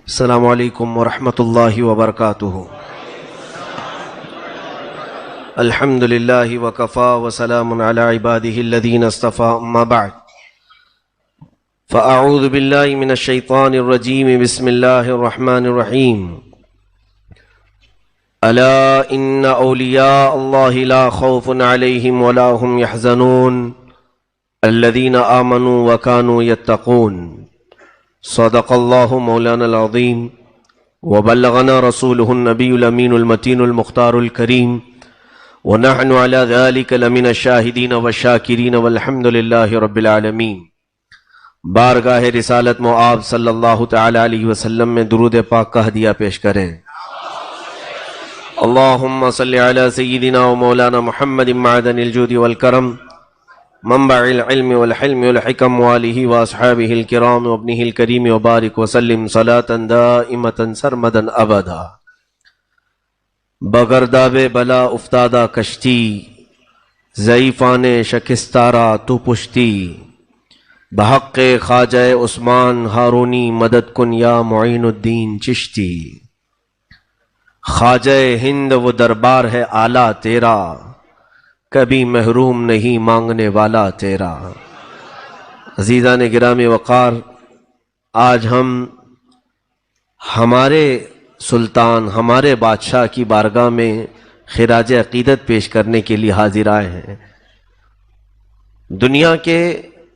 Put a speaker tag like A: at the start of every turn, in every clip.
A: السلام علیکم ورحمۃ اللہ وبرکاتہ۔ الحمد للہ وکفا وسلام علی عبادہ الذین اصطفى، اما بعد فاعوذ باللہ من الشیطان الرجیم، بسم اللہ الرحمن الرحیم۔ الا ان اولیاء اللہ لا خوف علیہم ولا هم يحزنون الذین آمنوا وکانوا یتقون۔ صدق اللہ مولانا العظیم وبلغنا رسوله النبی الامین المتین المختار الکریم ونحن على ذلك لمن الشاہدین والشاکرین والحمد للہ رب العالمین۔ بارگاہ رسالت معاب صلی اللہ تعالی علیہ وسلم میں درود پاک کا ہدیہ پیش کریں۔ اللہم صلی علی سیدنا و مولانا محمد معدن الجود والکرم، منبع العلم والحلم والحکم، والہ واصحابہ الکرام وابنہ الکریم، وبارک وسلم صلاۃ دائمۃ سرمدا ابدا۔ بگرداب بلا افتادہ کشتی، ضعیفان شکستارا تو پشتی، بحق خواجہ عثمان ہارونی مدد کن یا معین الدین چشتی۔ خواجہ ہند وہ دربار ہے اعلیٰ تیرا، کبھی محروم نہیں مانگنے والا تیرا۔ عزیزان گرامی وقار، آج ہم ہمارے سلطان، ہمارے بادشاہ کی بارگاہ میں خراج عقیدت پیش کرنے کے لیے حاضر آئے ہیں۔ دنیا کے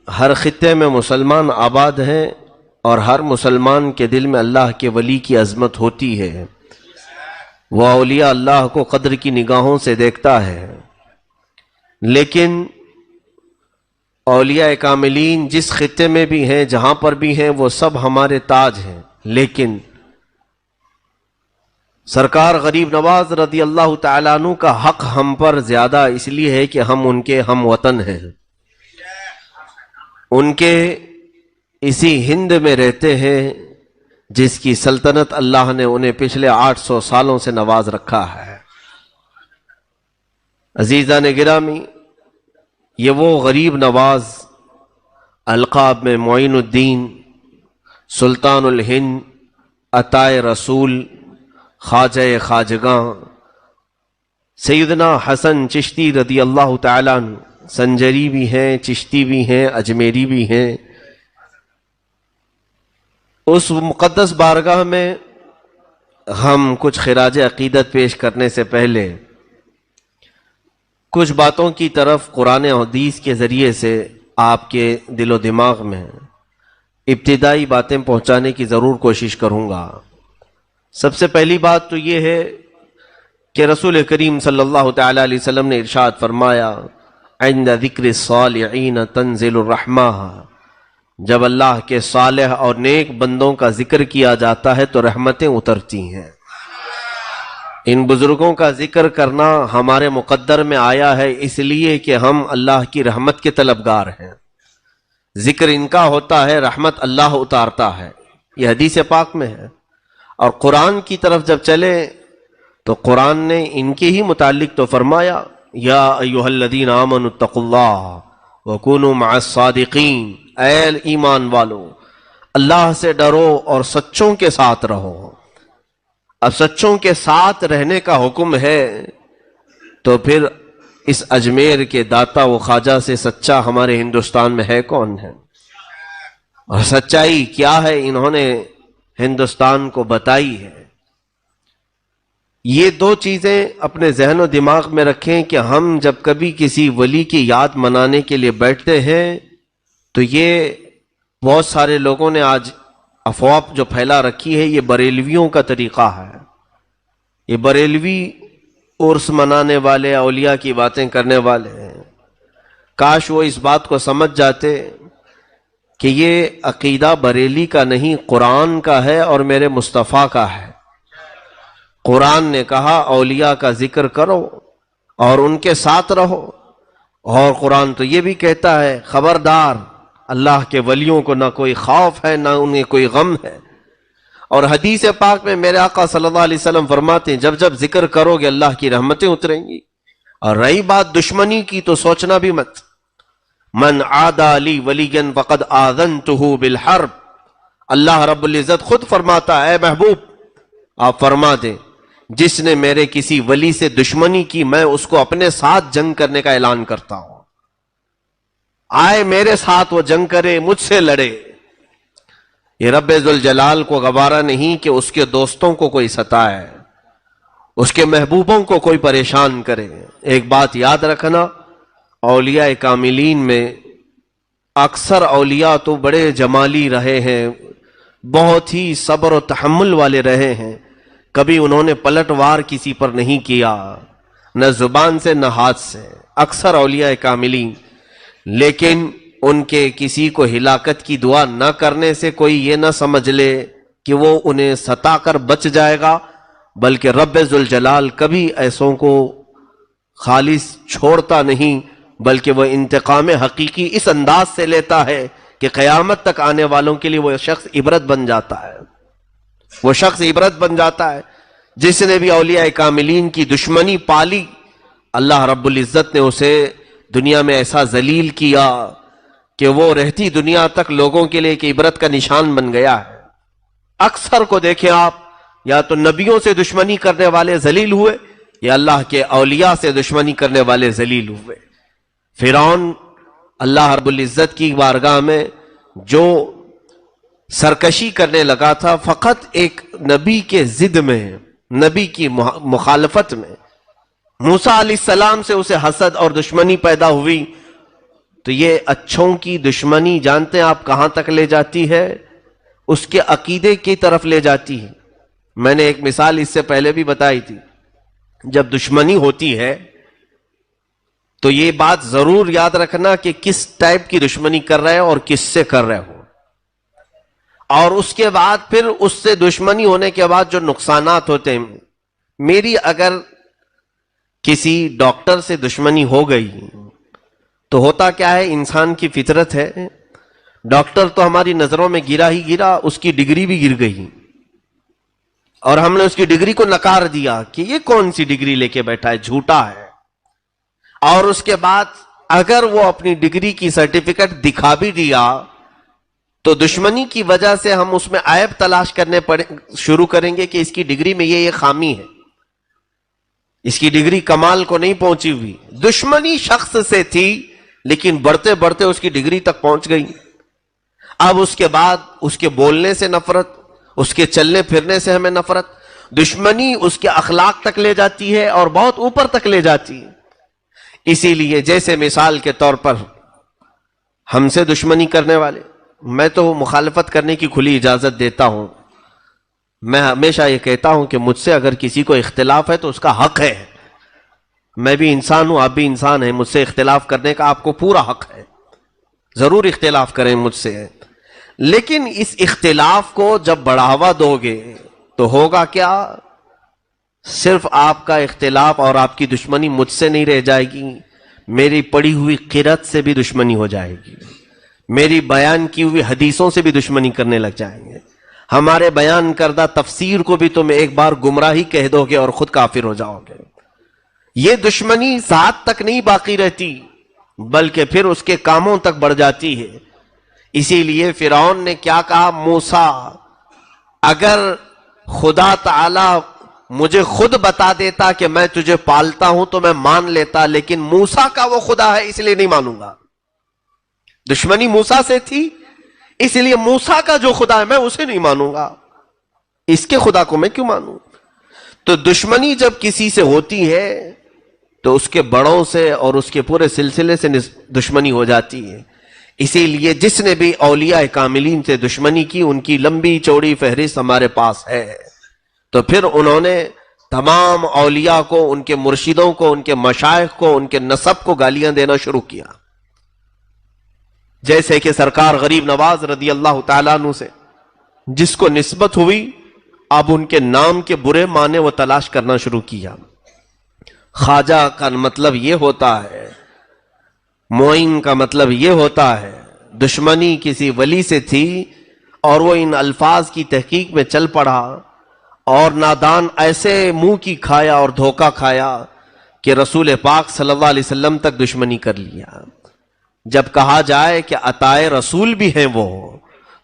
A: ہر خطے میں مسلمان آباد ہیں اور ہر مسلمان کے دل میں اللہ کے ولی کی عظمت ہوتی ہے۔ وہ اولیاء اللہ کو قدر کی نگاہوں سے دیکھتا ہے، لیکن اولیاء کاملین جس خطے میں بھی ہیں، جہاں پر بھی ہیں، وہ سب ہمارے تاج ہیں، لیکن سرکار غریب نواز رضی اللہ تعالیٰ عنہ کا حق ہم پر زیادہ اس لیے ہے کہ ہم ان کے ہم وطن ہیں، ان کے اسی ہند میں رہتے ہیں جس کی سلطنت اللہ نے انہیں پچھلے 800 سالوں سے نواز رکھا ہے۔ عزیزان گرامی، یہ وہ غریب نواز القاب میں معین الدین، سلطان الہند، عطائے رسول، خواجہ خواجگاں سیدنا حسن چشتی رضی اللہ تعالیٰ عنہ، سنجری بھی ہیں، چشتی بھی ہیں، اجمیری بھی ہیں۔ اس مقدس بارگاہ میں ہم کچھ خراج عقیدت پیش کرنے سے پہلے کچھ باتوں کی طرف قرآن و حدیث کے ذریعے سے آپ کے دل و دماغ میں ابتدائی باتیں پہنچانے کی ضرور کوشش کروں گا۔ سب سے پہلی بات تو یہ ہے کہ رسول کریم صلی اللہ تعالی علیہ وسلم نے ارشاد فرمایا، عند ذکر الصالحین تنزل الرحمہ، جب اللہ کے صالح اور نیک بندوں کا ذکر کیا جاتا ہے تو رحمتیں اترتی ہیں۔ ان بزرگوں کا ذکر کرنا ہمارے مقدر میں آیا ہے اس لیے کہ ہم اللہ کی رحمت کے طلبگار ہیں۔ ذکر ان کا ہوتا ہے، رحمت اللہ اتارتا ہے، یہ حدیث پاک میں ہے۔ اور قرآن کی طرف جب چلے تو قرآن نے ان کے ہی متعلق تو فرمایا، یا ایھا الذین آمنوا اتقوا اللہ وکونوا مع الصادقین، اے ایمان والو اللہ سے ڈرو اور سچوں کے ساتھ رہو۔ اب سچوں کے ساتھ رہنے کا حکم ہے تو پھر اس اجمیر کے داتا و خواجہ سے سچا ہمارے ہندوستان میں ہے کون ہے؟ اور سچائی کیا ہے انہوں نے ہندوستان کو بتائی ہے۔ یہ دو چیزیں اپنے ذہن و دماغ میں رکھیں کہ ہم جب کبھی کسی ولی کی یاد منانے کے لیے بیٹھتے ہیں تو یہ بہت سارے لوگوں نے آج افواہ جو پھیلا رکھی ہے، یہ بریلویوں کا طریقہ ہے۔ یہ بریلوی عرس منانے والے، اولیاء کی باتیں کرنے والے ہیں۔ کاش وہ اس بات کو سمجھ جاتے کہ یہ عقیدہ بریلی کا نہیں، قرآن کا ہے اور میرے مصطفیٰ کا ہے۔ قرآن نے کہا اولیاء کا ذکر کرو اور ان کے ساتھ رہو، اور قرآن تو یہ بھی کہتا ہے خبردار، اللہ کے ولیوں کو نہ کوئی خوف ہے نہ انہیں کوئی غم ہے۔ اور حدیث پاک میں میرے آقا صلی اللہ علیہ وسلم فرماتے ہیں جب جب ذکر کرو گے اللہ کی رحمتیں اتریں گی۔ اور رہی بات دشمنی کی تو سوچنا بھی مت، من عادى لي وليا فقد آذنته بالحرب، اللہ رب العزت خود فرماتا ہے اے محبوب آپ فرما دیں جس نے میرے کسی ولی سے دشمنی کی میں اس کو اپنے ساتھ جنگ کرنے کا اعلان کرتا ہوں، آئے میرے ساتھ وہ جنگ کرے، مجھ سے لڑے۔ یہ رب ذوالجلال کو گوارا نہیں کہ اس کے دوستوں کو کوئی ستائے، اس کے محبوبوں کو کوئی پریشان کرے۔ ایک بات یاد رکھنا، اولیاء کاملین میں اکثر اولیاء تو بڑے جمالی رہے ہیں، بہت ہی صبر و تحمل والے رہے ہیں، کبھی انہوں نے پلٹ وار کسی پر نہیں کیا، نہ زبان سے نہ ہاتھ سے، اکثر اولیاء کاملین۔ لیکن ان کے کسی کو ہلاکت کی دعا نہ کرنے سے کوئی یہ نہ سمجھ لے کہ وہ انہیں ستا کر بچ جائے گا، بلکہ رب ذوالجلال کبھی ایسوں کو خالص چھوڑتا نہیں، بلکہ وہ انتقام حقیقی اس انداز سے لیتا ہے کہ قیامت تک آنے والوں کے لیے وہ شخص عبرت بن جاتا ہے، وہ شخص عبرت بن جاتا ہے۔ جس نے بھی اولیاء کاملین کی دشمنی پالی، اللہ رب العزت نے اسے دنیا میں ایسا ذلیل کیا کہ وہ رہتی دنیا تک لوگوں کے لیے ایک عبرت کا نشان بن گیا ہے۔ اکثر کو دیکھیں آپ، یا تو نبیوں سے دشمنی کرنے والے ذلیل ہوئے، یا اللہ کے اولیاء سے دشمنی کرنے والے ذلیل ہوئے۔ فرعون اللہ رب العزت کی بارگاہ میں جو سرکشی کرنے لگا تھا، فقط ایک نبی کے ضد میں، نبی کی مخالفت میں، موسیٰ علیہ السلام سے اسے حسد اور دشمنی پیدا ہوئی۔ تو یہ اچھوں کی دشمنی جانتے ہیں آپ کہاں تک لے جاتی ہے؟ اس کے عقیدے کی طرف لے جاتی ہے۔ میں نے ایک مثال اس سے پہلے بھی بتائی تھی، جب دشمنی ہوتی ہے تو یہ بات ضرور یاد رکھنا کہ کس ٹائپ کی دشمنی کر رہے ہو اور کس سے کر رہے ہو، اور اس کے بعد پھر اس سے دشمنی ہونے کے بعد جو نقصانات ہوتے ہیں۔ میری اگر کسی ڈاکٹر سے دشمنی ہو گئی تو ہوتا کیا ہے، انسان کی فطرت ہے، ڈاکٹر تو ہماری نظروں میں گرا ہی گرا، اس کی ڈگری بھی گر گئی، اور ہم نے اس کی ڈگری کو نکار دیا کہ یہ کون سی ڈگری لے کے بیٹھا ہے، جھوٹا ہے۔ اور اس کے بعد اگر وہ اپنی ڈگری کی سرٹیفکیٹ دکھا بھی دیا تو دشمنی کی وجہ سے ہم اس میں عیب تلاش کرنے شروع کریں گے کہ اس کی ڈگری میں یہ خامی ہے، اس کی ڈگری کمال کو نہیں پہنچی ہوئی۔ دشمنی شخص سے تھی لیکن بڑھتے بڑھتے اس کی ڈگری تک پہنچ گئی۔ اب اس کے بعد اس کے بولنے سے نفرت، اس کے چلنے پھرنے سے ہمیں نفرت، دشمنی اس کے اخلاق تک لے جاتی ہے اور بہت اوپر تک لے جاتی ہے۔ اسی لیے جیسے مثال کے طور پر ہم سے دشمنی کرنے والے، میں تو مخالفت کرنے کی کھلی اجازت دیتا ہوں، میں ہمیشہ یہ کہتا ہوں کہ مجھ سے اگر کسی کو اختلاف ہے تو اس کا حق ہے، میں بھی انسان ہوں، آپ بھی انسان ہیں، مجھ سے اختلاف کرنے کا آپ کو پورا حق ہے، ضرور اختلاف کریں مجھ سے، لیکن اس اختلاف کو جب بڑھاوا دو گے تو ہوگا کیا؟ صرف آپ کا اختلاف اور آپ کی دشمنی مجھ سے نہیں رہ جائے گی، میری پڑھی ہوئی قرأت سے بھی دشمنی ہو جائے گی، میری بیان کی ہوئی حدیثوں سے بھی دشمنی کرنے لگ جائیں گے، ہمارے بیان کردہ تفسیر کو بھی تم ایک بار گمراہی کہہ دو گے اور خود کافر ہو جاؤ گے۔ یہ دشمنی ذات تک نہیں باقی رہتی بلکہ پھر اس کے کاموں تک بڑھ جاتی ہے۔ اسی لیے فرعون نے کیا کہا، موسیٰ اگر خدا تعالی مجھے خود بتا دیتا کہ میں تجھے پالتا ہوں تو میں مان لیتا، لیکن موسیٰ کا وہ خدا ہے اس لیے نہیں مانوں گا۔ دشمنی موسیٰ سے تھی اس لیے موسیٰ کا جو خدا ہے میں اسے نہیں مانوں گا، اس کے خدا کو میں کیوں مانوں؟ تو دشمنی جب کسی سے ہوتی ہے تو اس کے بڑوں سے اور اس کے پورے سلسلے سے دشمنی ہو جاتی ہے۔ اسی لیے جس نے بھی اولیاء کاملین سے دشمنی کی ان کی لمبی چوڑی فہرست ہمارے پاس ہے۔ تو پھر انہوں نے تمام اولیاء کو، ان کے مرشدوں کو، ان کے مشائخ کو، ان کے نسب کو گالیاں دینا شروع کیا، جیسے کہ سرکار غریب نواز رضی اللہ تعالیٰ عنہ سے جس کو نسبت ہوئی، اب ان کے نام کے برے معنی وہ تلاش کرنا شروع کیا۔ خواجہ کا مطلب یہ ہوتا ہے، معین کا مطلب یہ ہوتا ہے۔ دشمنی کسی ولی سے تھی اور وہ ان الفاظ کی تحقیق میں چل پڑا اور نادان ایسے منہ کی کھایا اور دھوکہ کھایا کہ رسول پاک صلی اللہ علیہ وسلم تک دشمنی کر لیا۔ جب کہا جائے کہ عطائے رسول بھی ہیں وہ،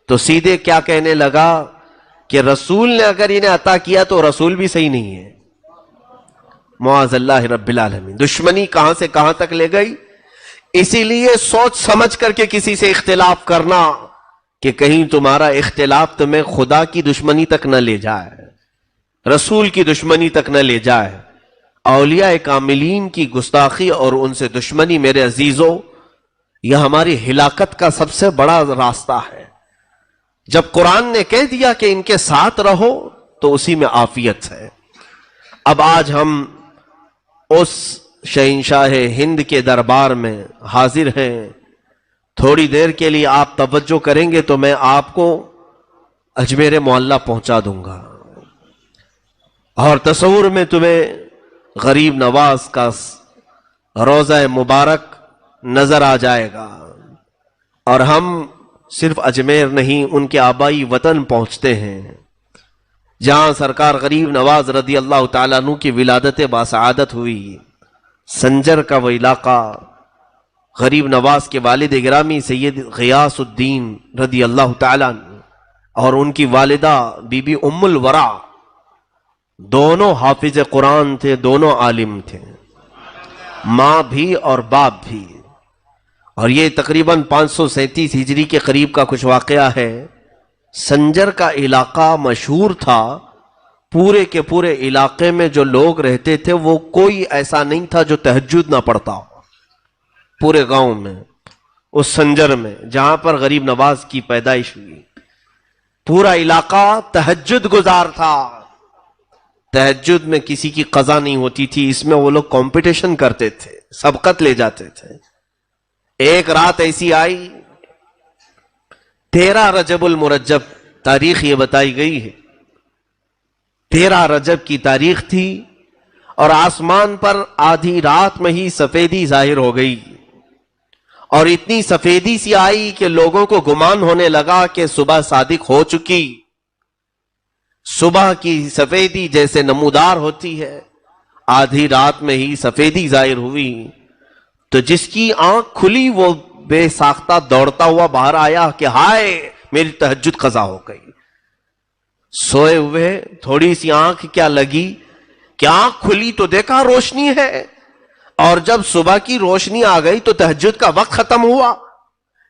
A: تو سیدھے کیا کہنے لگا کہ رسول نے اگر انہیں عطا کیا تو رسول بھی صحیح نہیں ہے. معاذ اللہ رب العالمین. دشمنی کہاں سے کہاں تک لے گئی. اسی لیے سوچ سمجھ کر کے کسی سے اختلاف کرنا کہ کہیں تمہارا اختلاف تمہیں خدا کی دشمنی تک نہ لے جائے, رسول کی دشمنی تک نہ لے جائے. اولیاء کاملین کی گستاخی اور ان سے دشمنی میرے عزیزوں یہ ہماری ہلاکت کا سب سے بڑا راستہ ہے. جب قرآن نے کہہ دیا کہ ان کے ساتھ رہو تو اسی میں عافیت ہے. اب آج ہم اس شہنشاہ ہند کے دربار میں حاضر ہیں. تھوڑی دیر کے لیے آپ توجہ کریں گے تو میں آپ کو اجمیر معلیٰ پہنچا دوں گا, اور تصور میں تمہیں غریب نواز کا روضہ مبارک نظر آ جائے گا. اور ہم صرف اجمیر نہیں, ان کے آبائی وطن پہنچتے ہیں جہاں سرکار غریب نواز رضی اللہ تعالیٰ عنہ کی ولادت باسعادت ہوئی. سنجر کا وہ علاقہ, غریب نواز کے والد گرامی سید غیاث الدین رضی اللہ تعالیٰ عنہ اور ان کی والدہ بی بی ام الورا, دونوں حافظ قرآن تھے, دونوں عالم تھے, ماں بھی اور باپ بھی. اور یہ تقریباً 537 ہجری کے قریب کا کچھ واقعہ ہے. سنجر کا علاقہ مشہور تھا, پورے کے پورے علاقے میں جو لوگ رہتے تھے وہ کوئی ایسا نہیں تھا جو تہجد نہ پڑھتا ہو. پورے گاؤں میں, اس سنجر میں جہاں پر غریب نواز کی پیدائش ہوئی, پورا علاقہ تہجد گزار تھا. تہجد میں کسی کی قضا نہیں ہوتی تھی, اس میں وہ لوگ کمپٹیشن کرتے تھے, سبقت لے جاتے تھے. ایک رات ایسی آئی 13 رجب المرجب, تاریخ یہ بتائی گئی ہے, 13 رجب کی تاریخ تھی, اور آسمان پر آدھی رات میں ہی سفیدی ظاہر ہو گئی, اور اتنی سفیدی سی آئی کہ لوگوں کو گمان ہونے لگا کہ صبح صادق ہو چکی. صبح کی سفیدی جیسے نمودار ہوتی ہے, آدھی رات میں ہی سفیدی ظاہر ہوئی. تو جس کی آنکھ کھلی وہ بے ساختہ دوڑتا ہوا باہر آیا کہ ہائے میری تہجد قضا ہو گئی. سوئے ہوئے تھوڑی سی آنکھ کیا لگی کہ آنکھ کھلی تو دیکھا روشنی ہے, اور جب صبح کی روشنی آ گئی تو تہجد کا وقت ختم ہوا.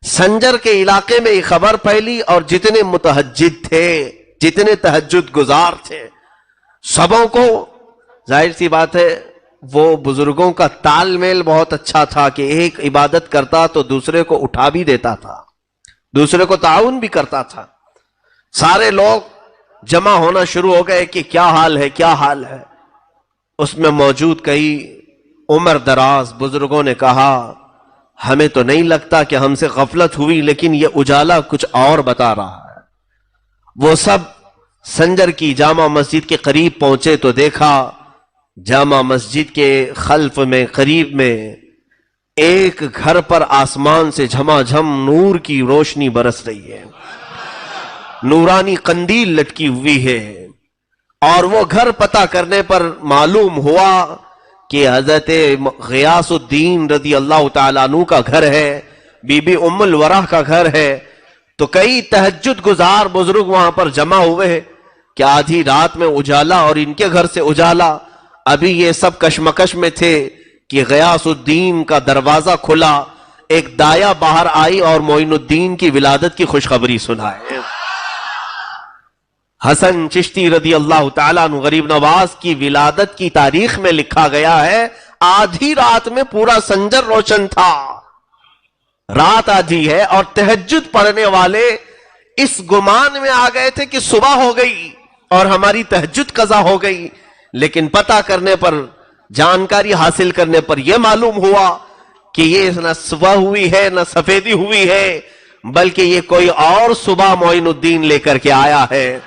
A: سنجر کے علاقے میں یہ خبر پھیلی, اور جتنے متہجد تھے, جتنے تہجد گزار تھے, سبوں کو ظاہر سی بات ہے وہ بزرگوں کا تال میل بہت اچھا تھا کہ ایک عبادت کرتا تو دوسرے کو اٹھا بھی دیتا تھا, دوسرے کو تعاون بھی کرتا تھا. سارے لوگ جمع ہونا شروع ہو گئے کہ کیا حال ہے, کیا حال ہے. اس میں موجود کئی عمر دراز بزرگوں نے کہا ہمیں تو نہیں لگتا کہ ہم سے غفلت ہوئی, لیکن یہ اجالا کچھ اور بتا رہا ہے. وہ سب سنجر کی جامع مسجد کے قریب پہنچے تو دیکھا جامع مسجد کے خلف میں قریب میں ایک گھر پر آسمان سے جھماجھم نور کی روشنی برس رہی ہے, نورانی قندیل لٹکی ہوئی ہے. اور وہ گھر پتہ کرنے پر معلوم ہوا کہ حضرت غیاث الدین رضی اللہ تعالیٰ عنہ کا گھر ہے, بی بی ام الورا کا گھر ہے. تو کئی تہجد گزار بزرگ وہاں پر جمع ہوئے کہ آدھی رات میں اجالا اور ان کے گھر سے اجالا. ابھی یہ سب کشمکش میں تھے کہ غیاث الدین کا دروازہ کھلا, ایک دایا باہر آئی اور معین الدین کی ولادت کی خوشخبری سنائے. حسن چشتی رضی اللہ تعالیٰ عنہ غریب نواز کی ولادت کی تاریخ میں لکھا گیا ہے آدھی رات میں پورا سنجر روشن تھا. رات آدھی ہے اور تہجد پڑھنے والے اس گمان میں آ گئے تھے کہ صبح ہو گئی اور ہماری تہجد قضا ہو گئی. لیکن پتہ کرنے پر, جانکاری حاصل کرنے پر یہ معلوم ہوا کہ یہ نہ صبح ہوئی ہے نہ سفیدی ہوئی ہے, بلکہ یہ کوئی اور صبح معین الدین لے کر کے آیا ہے.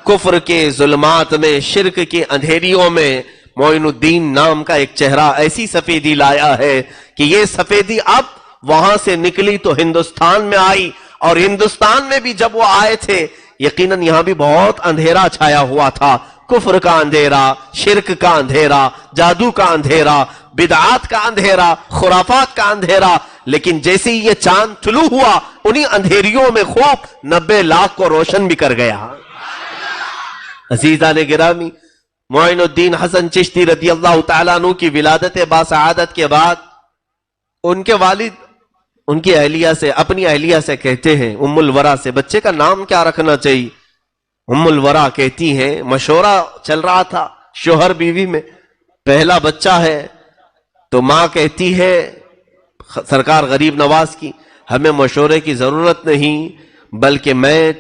A: کفر کے ظلمات میں, شرک کے اندھیریوں میں معین الدین نام کا ایک چہرہ ایسی سفیدی لایا ہے کہ یہ سفیدی اب وہاں سے نکلی تو ہندوستان میں آئی, اور ہندوستان میں بھی جب وہ آئے تھے یقیناً یہاں بھی بہت اندھیرا چھایا ہوا تھا. کفر کا اندھیرا, شرک کا اندھیرا, جادو کا اندھیرا, بدعات کا اندھیرا, خرافات کا اندھیرا. لیکن جیسے ہی یہ چاند طلوع ہوا انہی اندھیریوں میں خوب 90 لاکھ کو روشن بھی کر گیا۔ عزیزان گرامی، معین الدین حسن چشتی رضی اللہ تعالیٰ عنہ کی ولادت باسعادت کے بعد ان کے والد ان کی اہلیہ سے، اپنی اہلیہ سے کہتے ہیں، ام الورا سے، بچے کا نام کیا رکھنا چاہیے؟ ام الورا کہتی ہیں، مشورہ چل رہا تھا شوہر بیوی میں، پہلا بچہ ہے تو ماں کہتی ہے سرکار غریب نواز کی، ہمیں مشورے کی ضرورت نہیں، بلکہ میں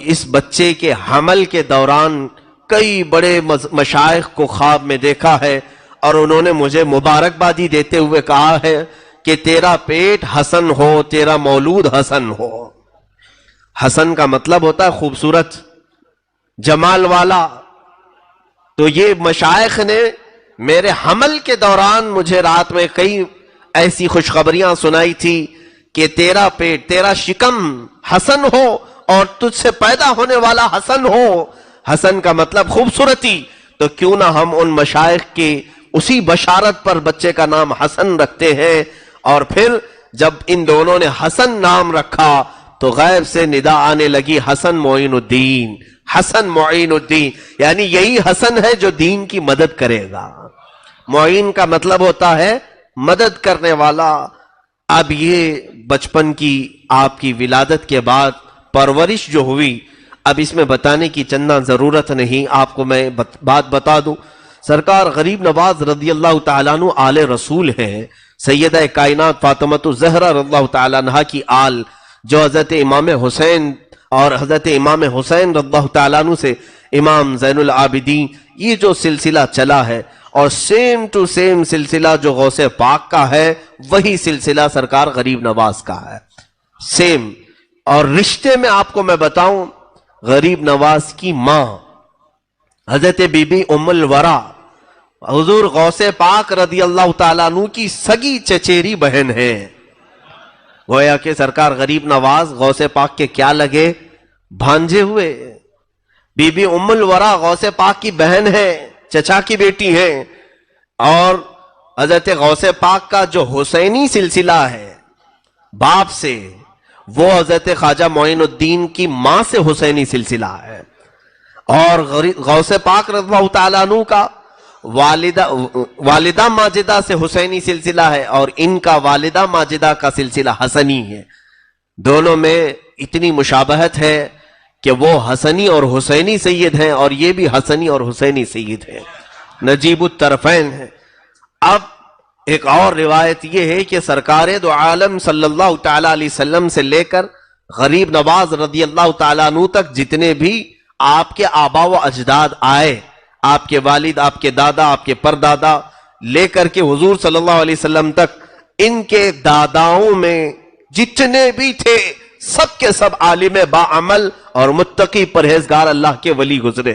A: اس بچے کے حمل کے دوران کئی بڑے مشائخ کو خواب میں دیکھا ہے اور انہوں نے مجھے مبارکبادی دیتے ہوئے کہا ہے کہ تیرا پیٹ حسن ہو، تیرا مولود حسن ہو۔ حسن کا مطلب ہوتا ہے خوبصورت، جمال والا۔ تو یہ مشائخ نے میرے حمل کے دوران مجھے رات میں کئی ایسی خوشخبریاں سنائی تھی کہ تیرا پیٹ، تیرا شکم حسن ہو اور تجھ سے پیدا ہونے والا حسن ہو۔ حسن کا مطلب خوبصورتی، تو کیوں نہ ہم ان مشائخ کی اسی بشارت پر بچے کا نام حسن رکھتے ہیں۔ اور پھر جب ان دونوں نے حسن نام رکھا تو غیب سے ندا آنے لگی، حسن معین الدین، حسن معین الدین، یعنی یہی حسن ہے جو دین کی مدد کرے گا۔ معین کا مطلب ہوتا ہے مدد کرنے والا۔ اب یہ بچپن کی آپ کی ولادت کے بعد پرورش جو ہوئی، اب اس میں بتانے کی چندہ ضرورت نہیں، آپ کو میں بات بتا دوں۔ سرکار غریب نواز رضی اللہ تعالیٰ عنہ آل رسول ہیں، سیدہ کائنات فاطمۃ الزہرا رضی اللہ تعالیٰ عنہ کی آل، جو حضرت امام حسین اور حضرت امام حسین رضی اللہ تعالیٰ عنہ سے امام زین العابدین، یہ جو سلسلہ چلا ہے، اور سیم ٹو سیم سلسلہ جو غوث پاک کا ہے وہی سلسلہ سرکار غریب نواز کا ہے، سیم۔ اور رشتے میں آپ کو میں بتاؤں، غریب نواز کی ماں حضرت بی بی ام الورا حضور غوث پاک رضی اللہ تعالیٰ عنہ کی سگی چچیری بہن ہے۔ گویا کہ سرکار غریب نواز غوث پاک کے کیا لگے؟ بھانجے ہوئے۔ بی بی ام الورا غوث پاک کی بہن ہے، چچا کی بیٹی ہے، اور حضرت غوث پاک کا جو حسینی سلسلہ ہے باپ سے، وہ حضرت خواجہ معین الدین کی ماں سے حسینی سلسلہ ہے۔ اور غوث پاک رضی اللہ تعالیٰ عنہ کا والدہ ماجدہ سے حسینی سلسلہ ہے، اور ان کا والدہ ماجدہ کا سلسلہ حسنی ہے۔ دونوں میں اتنی مشابہت ہے کہ وہ حسنی اور حسینی سید ہیں، اور یہ بھی حسنی اور حسینی سید ہیں، نجیب الطرفین ہیں۔ اب ایک اور روایت یہ ہے کہ سرکار دو عالم صلی اللہ تعالیٰ علیہ وسلم سے لے کر غریب نواز رضی اللہ تعالیٰ عنہ تک جتنے بھی آپ کے آبا و اجداد آئے، آپ کے والد، آپ کے دادا، آپ کے پردادا، لے کر کے حضور صلی اللہ علیہ وسلم تک، ان کے داداؤں میں جتنے بھی تھے سب کے سب عالم باعمل اور متقی پرہیزگار اللہ کے ولی گزرے۔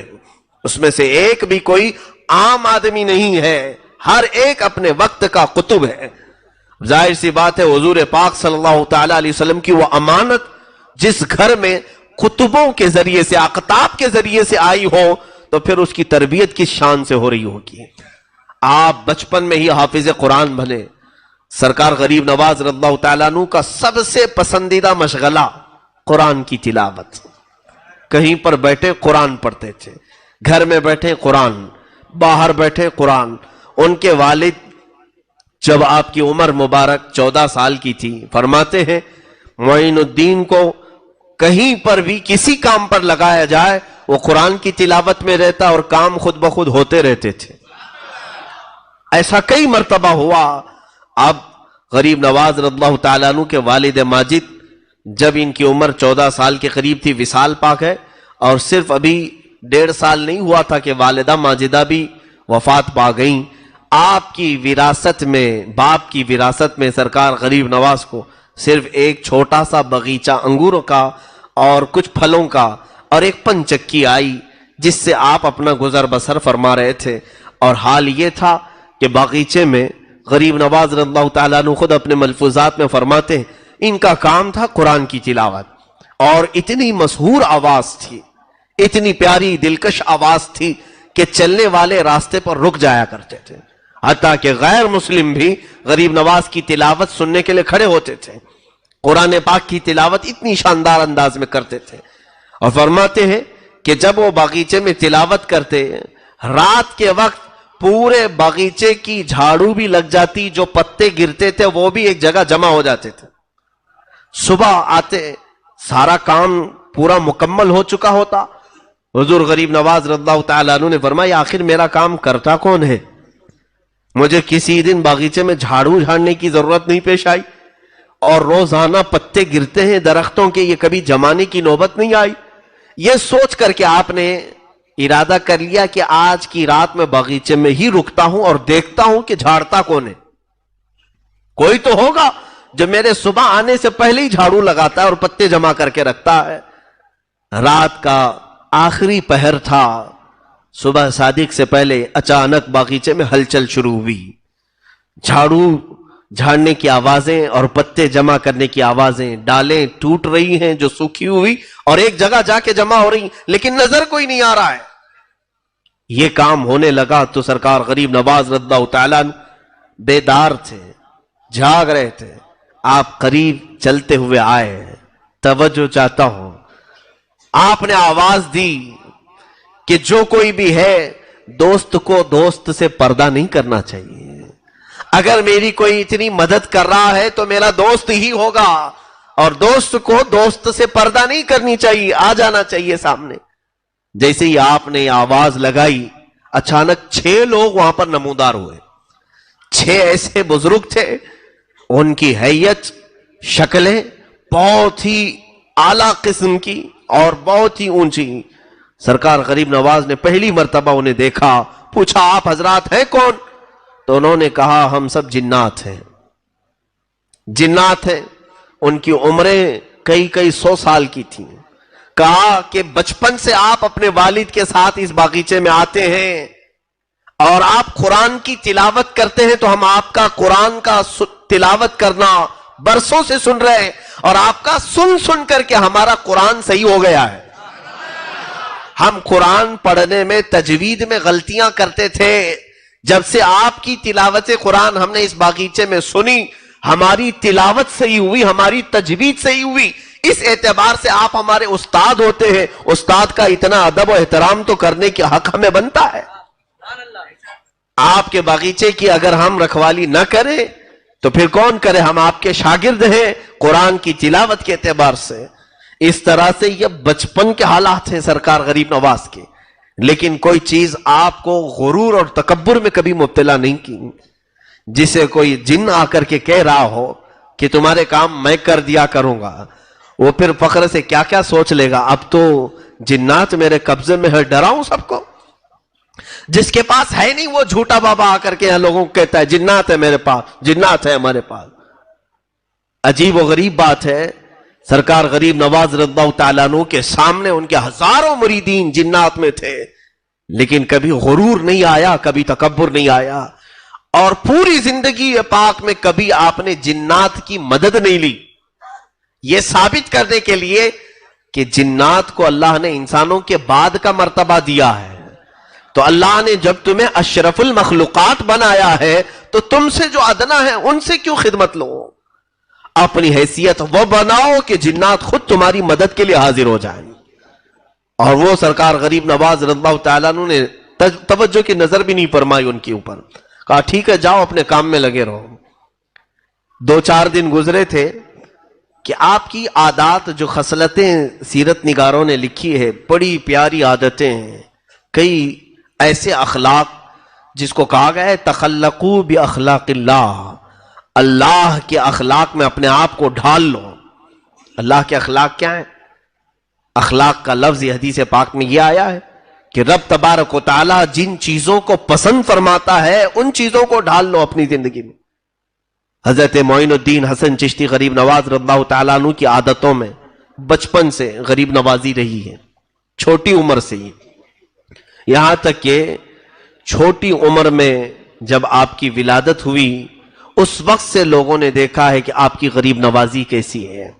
A: اس میں سے ایک بھی کوئی عام آدمی نہیں ہے، ہر ایک اپنے وقت کا قطب ہے۔ ظاہر سی بات ہے حضور پاک صلی اللہ تعالیٰ علیہ وسلم کی وہ امانت جس گھر میں قطبوں کے ذریعے سے، اقطاب کے ذریعے سے آئی ہو، تو پھر اس کی تربیت کس شان سے ہو رہی ہوگی۔ آپ بچپن میں ہی حافظ قرآن بنے۔ سرکار غریب نواز رضی اللہ تعالیٰ عنہ کا سب سے پسندیدہ مشغلہ قرآن کی تلاوت، کہیں پر بیٹھے قرآن پڑھتے تھے، گھر میں بیٹھے قرآن، باہر بیٹھے قرآن۔ ان کے والد جب آپ کی عمر مبارک 14 سال کی تھی، فرماتے ہیں معین الدین کو کہیں پر بھی کسی کام پر لگایا جائے وہ قرآن کی تلاوت میں رہتا اور کام خود بخود ہوتے رہتے تھے۔ ایسا کئی مرتبہ ہوا۔ اب غریب نواز رضی اللہ تعالیٰ عنہ کے والد ماجد جب ان کی عمر 14 سال کے قریب تھی، وصال پاک ہے، اور صرف ابھی 1.5 سال نہیں ہوا تھا کہ والدہ ماجدہ بھی وفات پا گئیں۔ آپ کی وراثت میں، باپ کی وراثت میں سرکار غریب نواز کو صرف ایک چھوٹا سا باغیچہ انگوروں کا اور کچھ پھلوں کا اور ایک پنچکی آئی، جس سے آپ اپنا گزر بسر فرما رہے تھے۔ اور حال یہ تھا کہ باغیچے میں غریب نواز رضی اللہ تعالیٰ عنہ خود اپنے ملفوظات میں فرماتے ہیں ان کا کام تھا قرآن کی تلاوت، اور اتنی مسحور آواز تھی، اتنی پیاری دلکش آواز تھی کہ چلنے والے راستے پر رک جایا کرتے تھے۔ حتیٰ کہ غیر مسلم بھی غریب نواز کی تلاوت سننے کے لیے کھڑے ہوتے تھے. قرآن پاک کی تلاوت اتنی شاندار انداز میں کرتے تھے. اور فرماتے ہیں کہ جب وہ باغیچے میں تلاوت کرتے رات کے وقت پورے باغیچے کی جھاڑو بھی لگ جاتی, جو پتے گرتے تھے وہ بھی ایک جگہ جمع ہو جاتے تھے. صبح آتے سارا کام پورا مکمل ہو چکا ہوتا. حضور غریب نواز رضی اللہ تعالیٰ عنہ نے فرمایا آخر میرا کام کرتا کون ہے؟ مجھے کسی دن باغیچے میں جھاڑو جھاڑنے کی ضرورت نہیں پیش آئی, اور روزانہ پتے گرتے ہیں درختوں کے, یہ کبھی جمانے کی نوبت نہیں آئی. یہ سوچ کر کے آپ نے ارادہ کر لیا کہ آج کی رات میں باغیچے میں ہی رکتا ہوں اور دیکھتا ہوں کہ جھاڑتا کون ہے. کوئی تو ہوگا جو میرے صبح آنے سے پہلے ہی جھاڑو لگاتا ہے اور پتے جمع کر کے رکھتا ہے. رات کا آخری پہر تھا. صبح صادق سے پہلے اچانک باغیچے میں ہلچل شروع ہوئی. جھاڑو جھاڑنے کی آوازیں اور پتے جمع کرنے کی آوازیں, ڈالیں ٹوٹ رہی ہیں جو سوکھی ہوئی اور ایک جگہ جا کے جمع ہو رہی, لیکن نظر کوئی نہیں آ رہا ہے. یہ کام ہونے لگا تو سرکار غریب نواز رضی اللہ تعالیٰ بیدار تھے, جاگ رہے تھے. آپ قریب چلتے ہوئے آئے, توجہ چاہتا ہوں. آپ نے آواز دی کہ جو کوئی بھی ہے دوست کو دوست سے پردہ نہیں کرنا چاہیے. اگر میری کوئی اتنی مدد کر رہا ہے تو میرا دوست ہی ہوگا, اور دوست کو دوست سے پردہ نہیں کرنی چاہیے, آ جانا چاہیے سامنے. جیسے ہی آپ نے آواز لگائی اچانک 6 لوگ وہاں پر نمودار ہوئے. 6 ایسے بزرگ تھے, ان کی حیت شکلیں بہت ہی اعلیٰ قسم کی اور بہت ہی اونچی. سرکار غریب نواز نے پہلی مرتبہ انہیں دیکھا, پوچھا آپ حضرات ہیں کون؟ تو انہوں نے کہا ہم سب جنات ہیں. جنات ہیں. ان کی عمریں کئی 100 سال کی تھیں. کہا کہ بچپن سے آپ اپنے والد کے ساتھ اس باغیچے میں آتے ہیں اور آپ قرآن کی تلاوت کرتے ہیں, تو ہم آپ کا قرآن کا تلاوت کرنا برسوں سے سن رہے ہیں, اور آپ کا سن کر کے ہمارا قرآن صحیح ہو گیا ہے. ہم قرآن پڑھنے میں تجوید میں غلطیاں کرتے تھے, جب سے آپ کی تلاوت قرآن ہم نے اس باغیچے میں سنی ہماری تلاوت صحیح ہوئی, ہماری تجوید صحیح ہوئی. اس اعتبار سے آپ ہمارے استاد ہوتے ہیں. استاد کا اتنا ادب و احترام تو کرنے کے حق ہمیں بنتا ہے. آپ کے باغیچے کی اگر ہم رکھوالی نہ کریں تو پھر کون کرے؟ ہم آپ کے شاگرد ہیں قرآن کی تلاوت کے اعتبار سے. اس طرح سے یہ بچپن کے حالات ہیں سرکار غریب نواز کے. لیکن کوئی چیز آپ کو غرور اور تکبر میں کبھی مبتلا نہیں کی. جسے کوئی جن آ کر کے کہہ رہا ہو کہ تمہارے کام میں کر دیا کروں گا, وہ پھر فخر سے کیا کیا سوچ لے گا. اب تو جنات میرے قبضے میں ہے, ڈراؤں سب کو. جس کے پاس ہے نہیں وہ جھوٹا بابا آ کر کے لوگوں کو کہتا ہے جنات ہے میرے پاس, جنات ہے ہمارے پاس. عجیب و غریب بات ہے, سرکار غریب نواز رضی اللہ تعالیٰ عنہ کے سامنے ان کے ہزاروں مریدین جنات میں تھے, لیکن کبھی غرور نہیں آیا, کبھی تکبر نہیں آیا. اور پوری زندگی پاک میں کبھی آپ نے جنات کی مدد نہیں لی. یہ ثابت کرنے کے لیے کہ جنات کو اللہ نے انسانوں کے بعد کا مرتبہ دیا ہے, تو اللہ نے جب تمہیں اشرف المخلوقات بنایا ہے تو تم سے جو ادنا ہے ان سے کیوں خدمت لو؟ اپنی حیثیت وہ بناؤ کہ جنات خود تمہاری مدد کے لیے حاضر ہو جائیں. اور وہ سرکار غریب نواز رضی اللہ تعالیٰ عنہ نے توجہ کی نظر بھی نہیں فرمائی ان کے اوپر. کہا ٹھیک ہے جاؤ اپنے کام میں لگے رہو. 2-4 دن گزرے تھے کہ آپ کی عادات جو خصلتیں سیرت نگاروں نے لکھی ہے, بڑی پیاری عادتیں ہیں. کئی ایسے اخلاق جس کو کہا گیا ہے تخلقوا باخلاق اللہ, اللہ کے اخلاق میں اپنے آپ کو ڈھال لو. اللہ کے اخلاق کیا ہیں؟ اخلاق کا لفظ یہ حدیث پاک میں یہ آیا ہے کہ رب تبارک و تعالی جن چیزوں کو پسند فرماتا ہے ان چیزوں کو ڈھال لو اپنی زندگی میں. حضرت معین الدین حسن چشتی غریب نواز رضی اللہ تعالیٰ عنہ کی عادتوں میں بچپن سے غریب نوازی رہی ہے, چھوٹی عمر سے ہی. یہاں تک کہ چھوٹی عمر میں جب آپ کی ولادت ہوئی اس وقت سے لوگوں نے دیکھا ہے کہ آپ کی غریب نوازی کیسی ہے.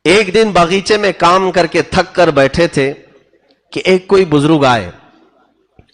A: ایک دن باغیچے میں کام کر کے تھک کر بیٹھے تھے کہ ایک کوئی بزرگ آئے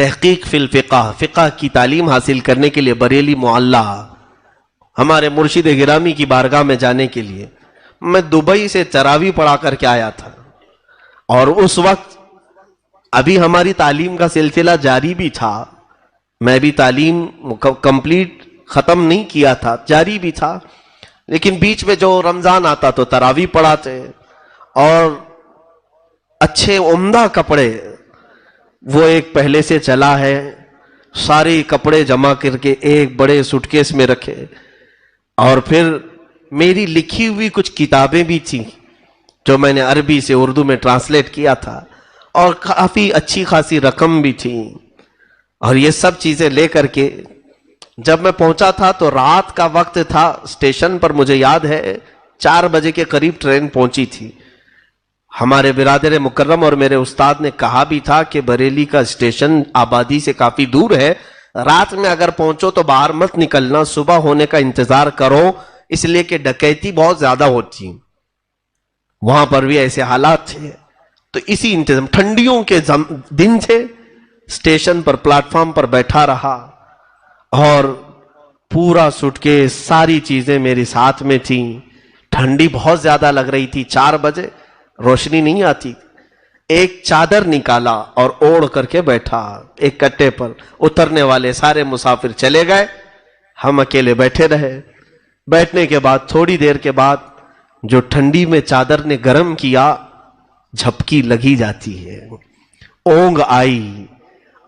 A: تحقیق فی الفقہ، فقہ کی تعلیم حاصل کرنے کے لیے بریلی معلیٰ ہمارے مرشد گرامی کی بارگاہ میں جانے کے لیے میں دبئی سے تراویح پڑھا کر کے آیا تھا، اور اس وقت ابھی ہماری تعلیم کا سلسلہ جاری بھی تھا، میں بھی تعلیم کمپلیٹ ختم نہیں کیا تھا، جاری بھی تھا، لیکن بیچ میں جو رمضان آتا تو تراویح پڑھاتے، اور اچھے عمدہ کپڑے وہ ایک پہلے سے چلا ہے، سارے کپڑے جمع کر کے ایک بڑے سوٹ کیس میں رکھے، اور پھر میری لکھی ہوئی کچھ کتابیں بھی تھیں جو میں نے عربی سے اردو میں ٹرانسلیٹ کیا تھا، اور کافی اچھی خاصی رقم بھی تھی، اور یہ سب چیزیں لے کر کے جب میں پہنچا تھا تو رات کا وقت تھا، اسٹیشن پر مجھے یاد ہے 4 بجے کے قریب ٹرین پہنچی تھی۔ ہمارے برادر مکرم اور میرے استاد نے کہا بھی تھا کہ بریلی کا اسٹیشن آبادی سے کافی دور ہے، رات میں اگر پہنچو تو باہر مت نکلنا، صبح ہونے کا انتظار کرو، اس لیے کہ ڈکیتی بہت زیادہ ہوتی، وہاں پر بھی ایسے حالات تھے۔ تو اسی انتظام، ٹھنڈیوں کے دن تھے، اسٹیشن پر پلیٹ فارم پر بیٹھا رہا، اور پورا سوٹ کے ساری چیزیں میرے ساتھ میں تھیں، ٹھنڈی بہت زیادہ لگ رہی تھی، 4 بجے روشنی نہیں آتی، ایک چادر نکالا اور اوڑھ کر کے بیٹھا ایک کٹے پر، اترنے والے سارے مسافر چلے گئے، ہم اکیلے بیٹھے رہے۔ بیٹھنے کے بعد تھوڑی دیر کے بعد جو ٹھنڈی میں چادر نے گرم کیا، جھپکی لگی جاتی ہے، اونگ آئی،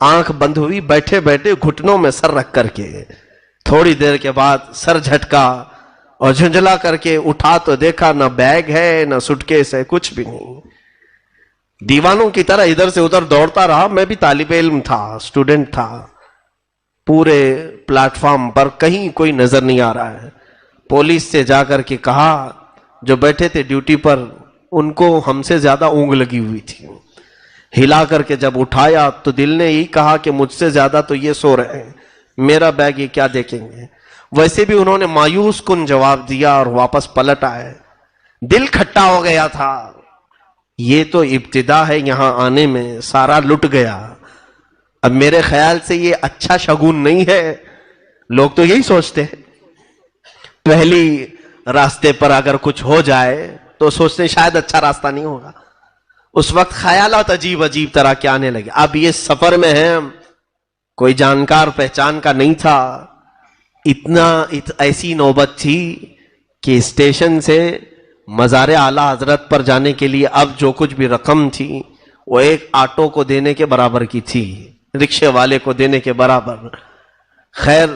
A: آنکھ بند ہوئی، بیٹھے بیٹھے گھٹنوں میں سر رکھ کر کے، تھوڑی دیر کے بعد سر جھٹکا اور جھنجلا کر کے اٹھا تو دیکھا نہ بیگ ہے نہ سوٹ کیس ہے، کچھ بھی نہیں۔ دیوانوں کی طرح ادھر سے ادھر دوڑتا رہا، میں بھی طالب علم تھا، اسٹوڈنٹ تھا، پورے پلیٹ فارم پر کہیں کوئی نظر نہیں آ رہا ہے۔ پولیس سے جا کر کے کہا، جو بیٹھے تھے ڈیوٹی پر ان کو ہم سے زیادہ اونگ لگی ہوئی تھی، ہلا کر کے جب اٹھایا تو دل نے یہی کہا کہ مجھ سے زیادہ تو یہ سو رہے ہیں، میرا بیگ یہ کیا دیکھیں گے۔ ویسے بھی انہوں نے مایوس کن جواب دیا اور واپس پلٹ آئے، دل کھٹا ہو گیا تھا، یہ تو ابتدا ہے، یہاں آنے میں سارا لٹ گیا۔ اب میرے خیال سے یہ اچھا شگون نہیں ہے، لوگ تو یہی سوچتے ہیں، پہلی راستے پر اگر کچھ ہو جائے تو سوچتے ہیں شاید اچھا راستہ نہیں ہوگا۔ اس وقت خیالات عجیب عجیب طرح کے آنے لگے۔ اب یہ سفر میں ہے، کوئی جانکار پہچان کا نہیں تھا، ایسی نوبت تھی کہ اسٹیشن سے مزار اعلیٰ حضرت پر جانے کے لیے اب جو کچھ بھی رقم تھی وہ ایک آٹو کو دینے کے برابر کی تھی، رکشے والے کو دینے کے برابر۔ خیر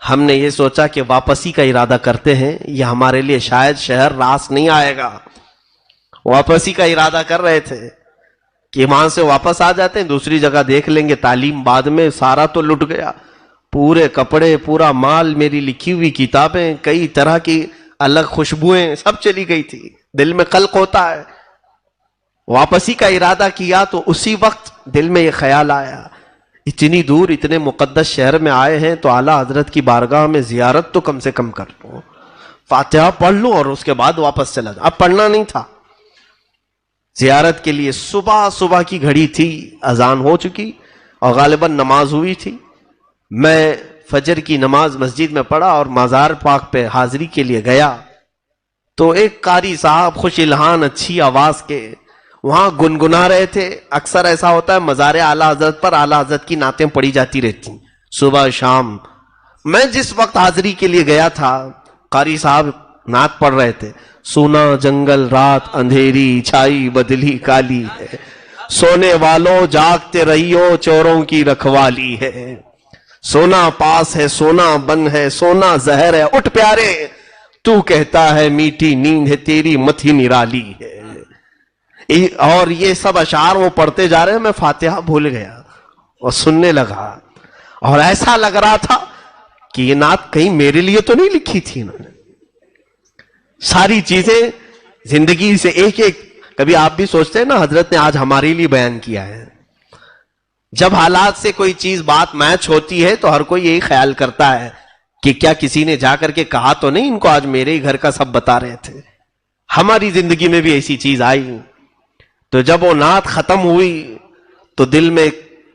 A: ہم نے یہ سوچا کہ واپسی کا ارادہ کرتے ہیں، یہ ہمارے لیے شاید شہر راس نہیں آئے گا، واپسی کا ارادہ کر رہے تھے کہ وہاں سے واپس آ جاتے ہیں، دوسری جگہ دیکھ لیں گے، تعلیم بعد میں۔ سارا تو لٹ گیا، پورے کپڑے، پورا مال، میری لکھی ہوئی کتابیں، کئی طرح کی الگ خوشبوئیں، سب چلی گئی تھی۔ دل میں قلق ہوتا ہے، واپسی کا ارادہ کیا تو اسی وقت دل میں یہ خیال آیا، اتنی دور اتنے مقدس شہر میں آئے ہیں تو اعلیٰ حضرت کی بارگاہ میں زیارت تو کم سے کم کر لوں، فاتحہ پڑھ لوں اور اس کے بعد واپس چلا جاؤں۔ اب پڑھنا نہیں تھا، زیارت کے لیے صبح کی گھڑی تھی، اذان ہو چکی اور غالباً نماز ہوئی تھی۔ میں فجر کی نماز مسجد میں پڑھا اور مزار پاک پہ حاضری کے لیے گیا تو ایک قاری صاحب خوش الحان اچھی آواز کے وہاں گنگنا رہے تھے۔ اکثر ایسا ہوتا ہے مزار اعلیٰ حضرت پر اعلیٰ حضرت کی نعتیں پڑھی جاتی رہتی صبح شام۔ میں جس وقت حاضری کے لیے گیا تھا قاری صاحب نعت پڑھ رہے تھے، سونا جنگل رات اندھیری چھائی بدلی کالی ہے، سونے والوں جاگتے رہیو چوروں کی رکھوالی ہے، سونا پاس ہے سونا بن ہے سونا زہر ہے، اٹھ پیارے تو کہتا ہے میٹھی نیند ہے تیری متھی نرالی ہے۔ اور یہ سب اشعار وہ پڑھتے جا رہے ہیں، میں فاتحہ بھول گیا اور سننے لگا، اور ایسا لگ رہا تھا کہ یہ نعت کہیں میرے لیے تو نہیں لکھی تھی انہوں نے۔ ساری چیزیں زندگی سے ایک ایک، کبھی آپ بھی سوچتے ہیں نا حضرت نے آج ہمارے لیے بیان کیا ہے۔ جب حالات سے کوئی چیز بات میچ ہوتی ہے تو ہر کوئی یہی خیال کرتا ہے کہ کیا کسی نے جا کر کے کہا تو نہیں ان کو آج میرے ہی گھر کا سب بتا رہے تھے۔ ہماری زندگی میں بھی ایسی چیز آئی، تو جب وہ نعت ختم ہوئی تو دل میں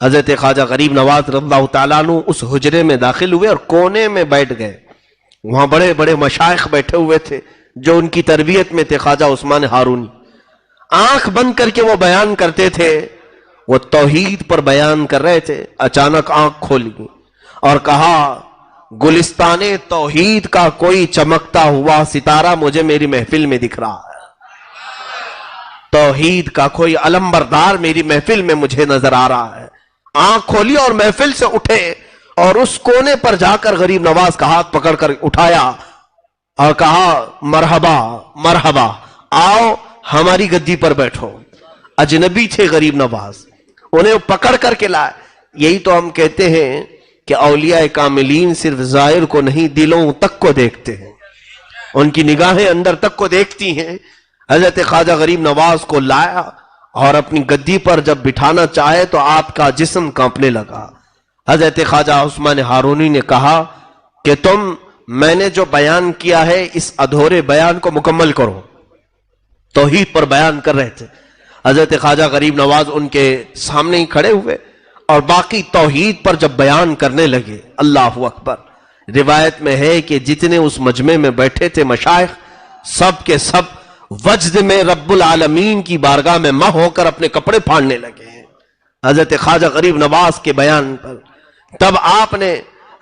A: حضرت خواجہ غریب نواز رضی اللہ تعالیٰ عنہ اس حجرے میں داخل ہوئے اور کونے میں بیٹھ گئے. وہاں بڑے بڑے مشائخ بیٹھے ہوئے تھے جو ان کی تربیت میں تھے. خواجہ عثمان ہارونی آنکھ بند کر کے وہ بیان کرتے تھے، وہ توحید پر بیان کر رہے تھے. اچانک آنکھ کھولی اور کہا گلستان توحید کا کوئی چمکتا ہوا ستارہ مجھے میری محفل میں دکھ رہا ہے، توحید کا کوئی علمبردار میری محفل میں مجھے نظر آ رہا ہے. آنکھ کھولی اور محفل سے اٹھے اور اس کونے پر جا کر غریب نواز کا ہاتھ پکڑ کر اٹھایا اور کہا مرحبا مرحبا، آؤ ہماری گدی پر بیٹھو. اجنبی تھے غریب نواز، انہیں پکڑ کر کے لائے. یہی تو ہم کہتے ہیں کہ اولیاء کاملین صرف ظاہر کو نہیں دلوں تک کو دیکھتے ہیں، ان کی نگاہیں اندر تک کو دیکھتی ہیں. حضرت خواجہ غریب نواز کو لایا اور اپنی گدی پر جب بٹھانا چاہے تو آپ کا جسم کانپنے لگا. حضرت خواجہ عثمان ہارونی نے کہا کہ تم میں نے جو بیان کیا ہے اس ادھورے بیان کو مکمل کرو. توحید پر بیان کر رہے تھے. حضرت خواجہ غریب نواز ان کے سامنے ہی کھڑے ہوئے اور باقی توحید پر جب بیان کرنے لگے. اللہ اکبر. روایت میں ہے کہ جتنے اس مجمع میں بیٹھے تھے مشائخ، سب کے سب وجد میں رب العالمین کی بارگاہ میں مہ ہو کر اپنے کپڑے پھاڑنے لگے ہیں حضرت خواجہ غریب نواز کے بیان پر. تب آپ نے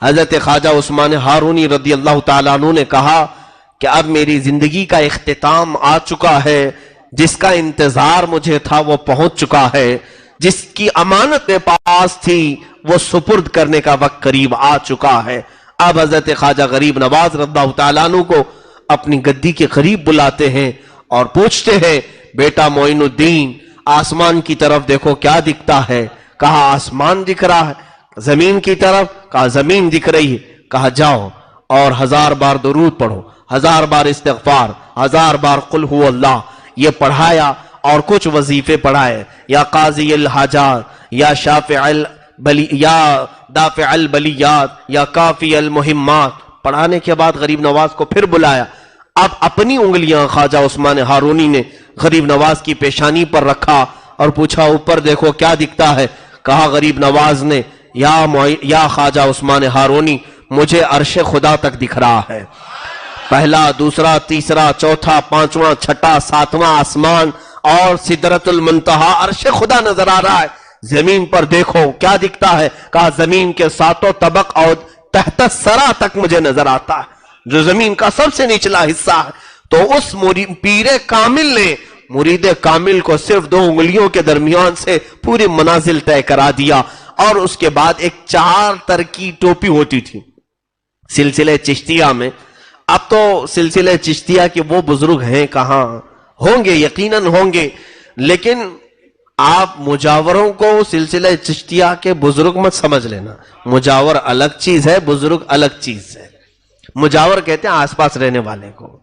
A: حضرت خواجہ عثمان ہارونی رضی اللہ تعالیٰ عنہ نے کہا کہ اب میری زندگی کا اختتام آ چکا ہے، جس کا انتظار مجھے تھا وہ پہنچ چکا ہے، جس کی امانت میرے پاس تھی وہ سپرد کرنے کا وقت قریب آ چکا ہے. اب حضرت خواجہ غریب نواز رضی اللہ تعالیٰ عنہ کو اپنی گدی کے قریب بلاتے ہیں اور پوچھتے ہیں بیٹا معین الدین آسمان کی طرف دیکھو کیا دکھتا ہے؟ کہا آسمان دکھ رہا ہے. زمین کی طرف؟ کہا زمین دکھ رہی ہے. کہا جاؤ اور 1000 بار درود پڑھو، 1000 بار استغفار، 1000 بار قل هو اللہ. یہ پڑھایا اور کچھ وظیفے پڑھائے، یا قاضی الحاجات، یا شافع یا دافع البلیات، یا کافی المہمات. پڑھانے کے بعد غریب نواز کو پھر بلایا. اب اپنی انگلیاں خواجہ عثمان ہارونی نے غریب نواز کی پیشانی پر رکھا اور پوچھا اوپر دیکھو کیا دکھتا ہے؟ کہا غریب نواز نے یا خواجہ عثمان ہارونی مجھے عرش خدا تک دکھ رہا ہے. پہلا، دوسرا، تیسرا، چوتھا، پانچواں، چھٹا، ساتواں آسمان اور سدرۃ المنتہا عرش خدا نظر آ رہا ہے. زمین پر دیکھو کیا دکھتا ہے؟ کہا زمین کے 7 طبق اور تحت الثری تک مجھے نظر آتا ہے، جو زمین کا سب سے نچلا حصہ ہے. تو اس پیر کامل نے مرید کامل کو صرف 2 انگلیوں کے درمیان سے پوری منازل طے کرا دیا. اور اس کے بعد ایک 4 تر کی ٹوپی ہوتی تھی سلسلہ چشتیہ میں. اب تو سلسلہ چشتیہ کے وہ بزرگ ہیں کہاں؟ ہوں گے، یقیناً ہوں گے، لیکن آپ مجاوروں کو سلسلہ چشتیہ کے بزرگ مت سمجھ لینا. مجاور الگ چیز ہے، بزرگ الگ چیز ہے. مجاور کہتے ہیں آس پاس رہنے والے کو،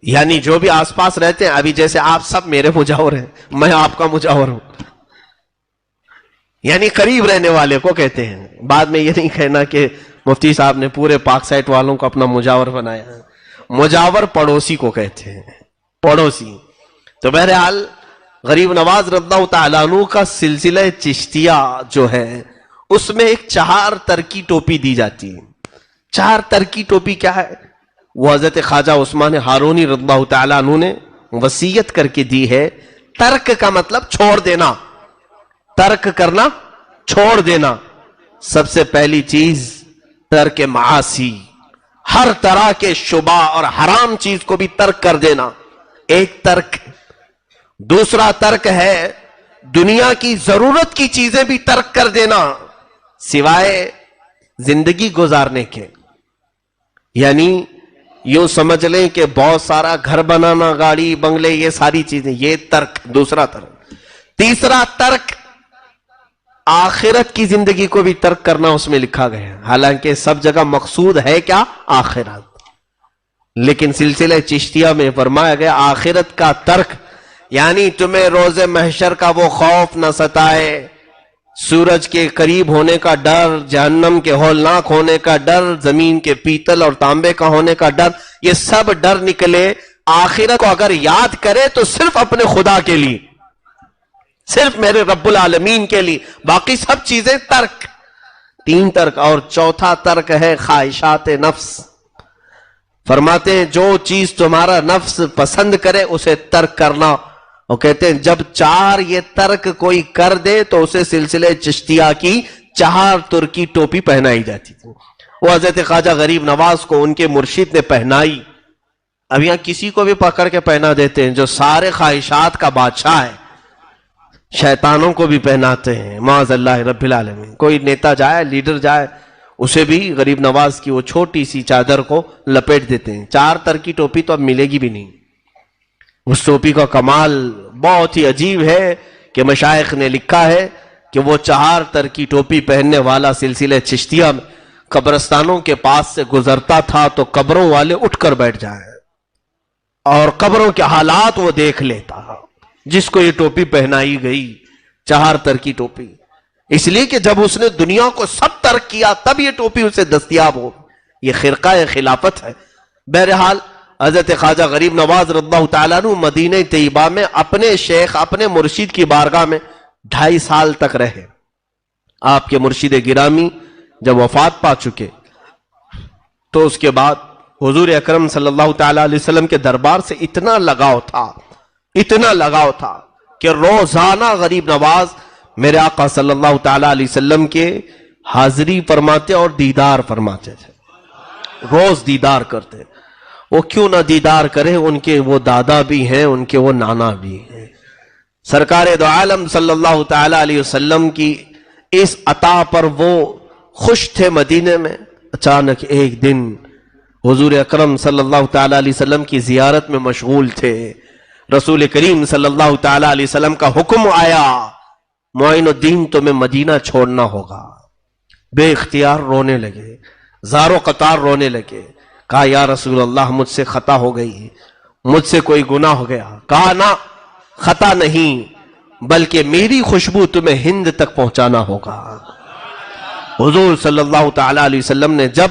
A: یعنی جو بھی آس پاس رہتے ہیں. ابھی جیسے آپ سب میرے مجاور ہیں، میں آپ کا مجاور ہوں، یعنی قریب رہنے والے کو کہتے ہیں. بعد میں یہ نہیں کہنا کہ مفتی صاحب نے پورے پاک سائٹ والوں کو اپنا مجاور بنایا ہے. مجاور پڑوسی کو کہتے ہیں، پڑوسی. تو بہرحال غریب نواز رضی اللہ تعالیٰ عنہ کا سلسلہ چشتیہ جو ہے اس میں ایک 4 تر کی ٹوپی دی جاتی ہے. 4 تر کی ٹوپی کیا ہے؟ وہ حضرت خواجہ عثمان ہارونی رضی اللہ تعالیٰ عنہ نے وصیت کر کے دی ہے. ترک کا مطلب چھوڑ دینا، ترک کرنا، چھوڑ دینا. سب سے پہلی چیز ترک معاصی، ہر طرح کے شبہ اور حرام چیز کو بھی ترک کر دینا، ایک ترک. دوسرا ترک ہے دنیا کی ضرورت کی چیزیں بھی ترک کر دینا سوائے زندگی گزارنے کے. یعنی یوں سمجھ لیں کہ بہت سارا گھر بنانا، گاڑی بنگلے، یہ ساری چیزیں، یہ ترک، دوسرا ترک. تیسرا ترک آخرت کی زندگی کو بھی ترک کرنا اس میں لکھا گیا. حالانکہ سب جگہ مقصود ہے کیا؟ آخرت. لیکن سلسلہ چشتیہ میں فرمایا گیا آخرت کا ترک، یعنی تمہیں روز محشر کا وہ خوف نہ ستائے، سورج کے قریب ہونے کا ڈر، جہنم کے ہولناک ہونے کا ڈر، زمین کے پیتل اور تانبے کا ہونے کا ڈر، یہ سب ڈر نکلے. آخرت کو اگر یاد کرے تو صرف اپنے خدا کے لیے، صرف میرے رب العالمین کے لیے، باقی سب چیزیں ترک۔ 3 ترک، اور چوتھا ترک ہے خواہشات نفس۔ فرماتے ہیں جو چیز تمہارا نفس پسند کرے اسے ترک کرنا۔ وہ کہتے ہیں جب 4 یہ ترک کوئی کر دے تو اسے سلسلے چشتیہ کی 4 ترکی ٹوپی پہنائی جاتی تھی۔ وہ حضرت خواجہ غریب نواز کو ان کے مرشد نے پہنائی۔ اب یہاں کسی کو بھی پکڑ کے پہنا دیتے ہیں جو سارے خواہشات کا بادشاہ ہے، شیطانوں کو بھی پہناتے ہیں معاذ اللہ رب العالمین۔ کوئی نیتا جائے، لیڈر جائے، اسے بھی غریب نواز کی وہ چھوٹی سی چادر کو لپیٹ دیتے ہیں۔ 4 تر کی ٹوپی تو اب ملے گی بھی نہیں۔ اس ٹوپی کا کمال بہت ہی عجیب ہے کہ مشائخ نے لکھا ہے کہ وہ 4 تر کی ٹوپی پہننے والا سلسلہ چشتیہ میں قبرستانوں کے پاس سے گزرتا تھا تو قبروں والے اٹھ کر بیٹھ جائیں اور قبروں کے حالات وہ دیکھ لیتا، جس کو یہ ٹوپی پہنائی گئی 4 تر کی ٹوپی۔ اس لیے کہ جب اس نے دنیا کو سب ترک کیا تب یہ ٹوپی اسے دستیاب ہو۔ یہ خرقہ خلافت ہے۔ بہرحال حضرت خواجہ غریب نواز رضی اللہ تعالیٰ عنہ مدینہ طیبہ میں اپنے شیخ، اپنے مرشد کی بارگاہ میں 2.5 سال تک رہے۔ آپ کے مرشد گرامی جب وفات پا چکے تو اس کے بعد حضور اکرم صلی اللہ تعالیٰ علیہ وسلم کے دربار سے اتنا لگاؤ تھا کہ روزانہ غریب نواز میرے آقا صلی اللہ تعالیٰ علیہ وسلم کے حاضری فرماتے اور دیدار فرماتے تھے، روز دیدار کرتے۔ وہ کیوں نہ دیدار کرے، ان کے وہ دادا بھی ہیں، ان کے وہ نانا بھی ہیں۔ سرکار دو عالم صلی اللہ تعالیٰ علیہ وسلم کی اس عطا پر وہ خوش تھے مدینے میں۔ اچانک ایک دن حضور اکرم صلی اللہ تعالیٰ علیہ وسلم کی زیارت میں مشغول تھے۔ رسول کریم صلی اللہ تعالیٰ علیہ وسلم کا حکم آیا، معین الدین تمہیں مدینہ چھوڑنا ہوگا۔ بے اختیار رونے لگے، زار و قطار رونے لگے۔ کہا یا رسول اللہ مجھ سے خطا ہو گئی، مجھ سے کوئی گناہ ہو گیا۔ کہا نہ، خطا نہیں، بلکہ میری خوشبو تمہیں ہند تک پہنچانا ہوگا۔ حضور صلی اللہ تعالیٰ علیہ وسلم نے جب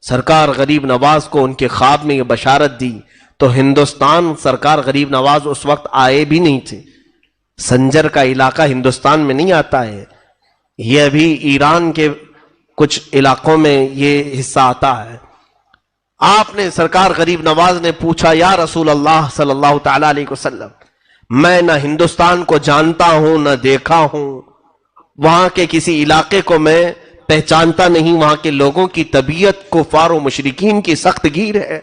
A: سرکار غریب نواز کو ان کے خواب میں یہ بشارت دی تو ہندوستان سرکار غریب نواز اس وقت آئے بھی نہیں تھے۔ سنجر کا علاقہ ہندوستان میں نہیں آتا ہے، یہ ابھی ایران کے کچھ علاقوں میں یہ حصہ آتا ہے۔ آپ نے سرکار غریب نواز نے پوچھا یا رسول اللہ صلی اللہ تعالیٰ علیہ وسلم، میں نہ ہندوستان کو جانتا ہوں نہ دیکھا ہوں، وہاں کے کسی علاقے کو میں پہچانتا نہیں، وہاں کے لوگوں کی طبیعت کفار و مشرکین کی سخت گیر ہے۔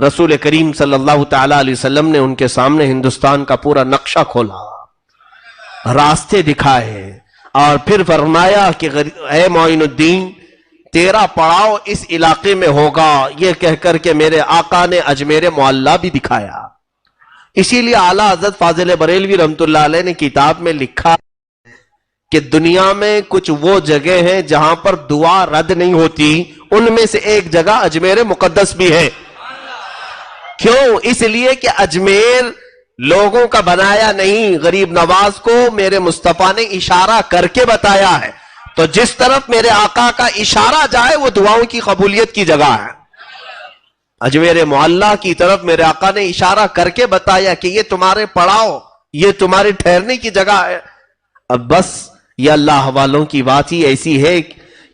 A: رسول کریم صلی اللہ تعالیٰ علیہ وسلم نے ان کے سامنے ہندوستان کا پورا نقشہ کھولا، راستے دکھائے اور پھر فرمایا کہ اے معین الدین تیرا پڑاؤ اس علاقے میں ہوگا، یہ کہہ کر کے میرے آقا نے اجمیر معلیٰ بھی دکھایا۔ اسی لیے اعلیٰ حضرت فاضل بریلوی رحمۃ اللہ علیہ نے کتاب میں لکھا کہ دنیا میں کچھ وہ جگہ ہیں جہاں پر دعا رد نہیں ہوتی، ان میں سے ایک جگہ اجمیر مقدس بھی ہے۔ کیوں؟ اس لیے کہ اجمیر لوگوں کا بنایا نہیں، غریب نواز کو میرے مصطفیٰ نے اشارہ کر کے بتایا ہے، تو جس طرف میرے آقا کا اشارہ جائے وہ دعاؤں کی قبولیت کی جگہ ہے۔ اجمیر معلیٰ کی طرف میرے آقا نے اشارہ کر کے بتایا کہ یہ تمہارے پڑاؤ، یہ تمہارے ٹھہرنے کی جگہ ہے۔ اب بس یہ اللہ والوں کی بات ہی ایسی ہے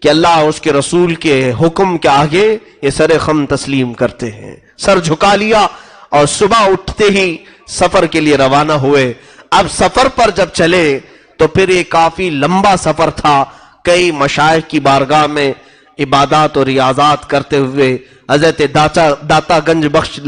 A: کہ اللہ اور اس کے رسول کے حکم کے آگے یہ سر خم تسلیم کرتے ہیں، سر جھکا لیا اور صبح اٹھتے ہی سفر کے لیے روانہ ہوئے۔ اب سفر پر جب چلے تو پھر یہ کافی لمبا سفر تھا، کئی مشائخ کی بارگاہ میں عبادات اور ریاضات کرتے ہوئے حضرت داتا گنج بخش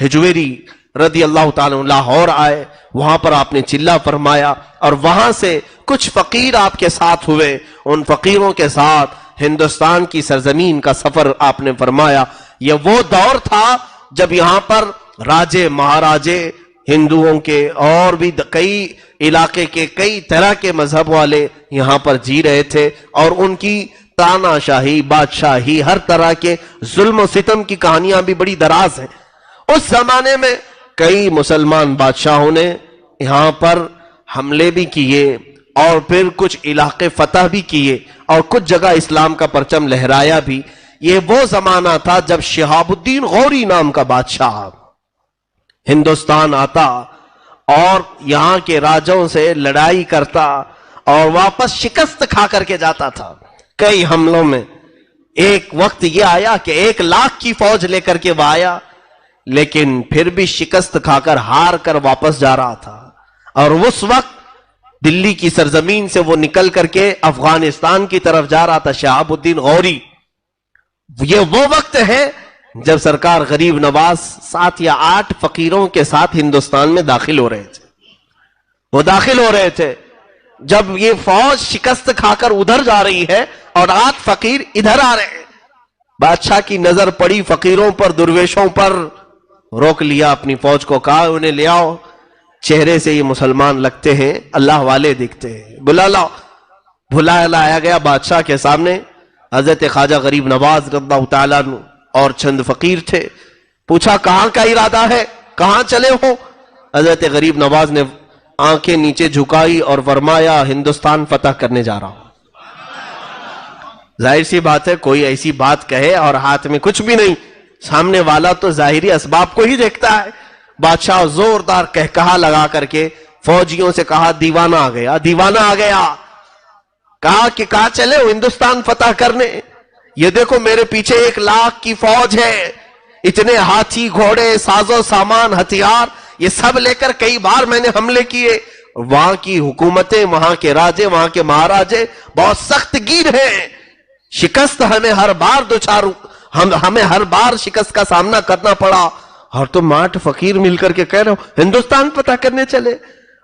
A: ہجویری رضی اللہ تعالیٰ لاہور آئے، وہاں پر آپ نے چلہ فرمایا اور وہاں سے کچھ فقیر آپ کے ساتھ ہوئے، ان فقیروں کے ساتھ ہندوستان کی سرزمین کا سفر آپ نے فرمایا۔ یہ وہ دور تھا جب یہاں پر راجے مہاراجے ہندوؤں کے اور بھی کئی علاقے کے کئی طرح کے مذہب والے یہاں پر جی رہے تھے، اور ان کی تانا شاہی، بادشاہی، ہر طرح کے ظلم و ستم کی کہانیاں بھی بڑی دراز ہیں۔ اس زمانے میں کئی مسلمان بادشاہوں نے یہاں پر حملے بھی کیے اور پھر کچھ علاقے فتح بھی کیے اور کچھ جگہ اسلام کا پرچم لہرایا بھی۔ یہ وہ زمانہ تھا جب شہاب الدین غوری نام کا بادشاہ ہندوستان آتا اور یہاں کے راجوں سے لڑائی کرتا اور واپس شکست کھا کر کے جاتا تھا کئی حملوں میں. ایک وقت یہ آیا کہ 1,00,000 کی فوج لے کر کے وہ آیا, لیکن پھر بھی شکست کھا کر ہار کر واپس جا رہا تھا. اور اس وقت دلی کی سرزمین سے وہ نکل کر کے افغانستان کی طرف جا رہا تھا, شہاب الدین غوری. یہ وہ وقت ہے جب سرکار غریب نواز 7 یا 8 فقیروں کے ساتھ ہندوستان میں داخل ہو رہے تھے. وہ داخل ہو رہے تھے جب یہ فوج شکست کھا کر ادھر جا رہی ہے اور 8 فقیر ادھر آ رہے ہیں. بادشاہ کی نظر پڑی فقیروں پر, درویشوں پر, روک لیا اپنی فوج کو, کہا انہیں لے آؤ, چہرے سے یہ مسلمان لگتے ہیں, اللہ والے دکھتے ہیں, بلا لاؤ. بلایا لایا گیا بادشاہ کے سامنے. حضرت خواجہ غریب نواز رضی اللہ تعالیٰ عنہ اور چند فقیر تھے. پوچھا کہاں کا ارادہ ہے, کہاں چلے ہو؟ حضرت غریب نواز نے آنکھیں نیچے جھکائی اور فرمایا ہندوستان فتح کرنے جا رہا ہوں. ظاہر سی بات ہے کوئی ایسی بات کہے اور ہاتھ میں کچھ بھی نہیں, سامنے والا تو ظاہری اسباب کو ہی دیکھتا ہے. بادشاہ زوردار کہا لگا کر کے فوجیوں سے کہا دیوانہ آ گیا, دیوانہ آ گیا. کہا کہ کہاں چلے ہو ہندوستان فتح کرنے؟ یہ دیکھو میرے پیچھے 1,00,000 کی فوج ہے, اتنے ہاتھی گھوڑے ساز و سامان ہتھیار یہ سب لے کر کئی بار میں نے حملے کیے. وہاں کی حکومتیں, وہاں کے راجے, وہاں کے مہاراجے بہت سخت گیر ہیں, شکست ہمیں ہر بار ہمیں ہر بار شکست کا سامنا کرنا پڑا, اور تم 8 فقیر مل کر کے کہہ رہے ہو ہندوستان فتح کرنے چلے.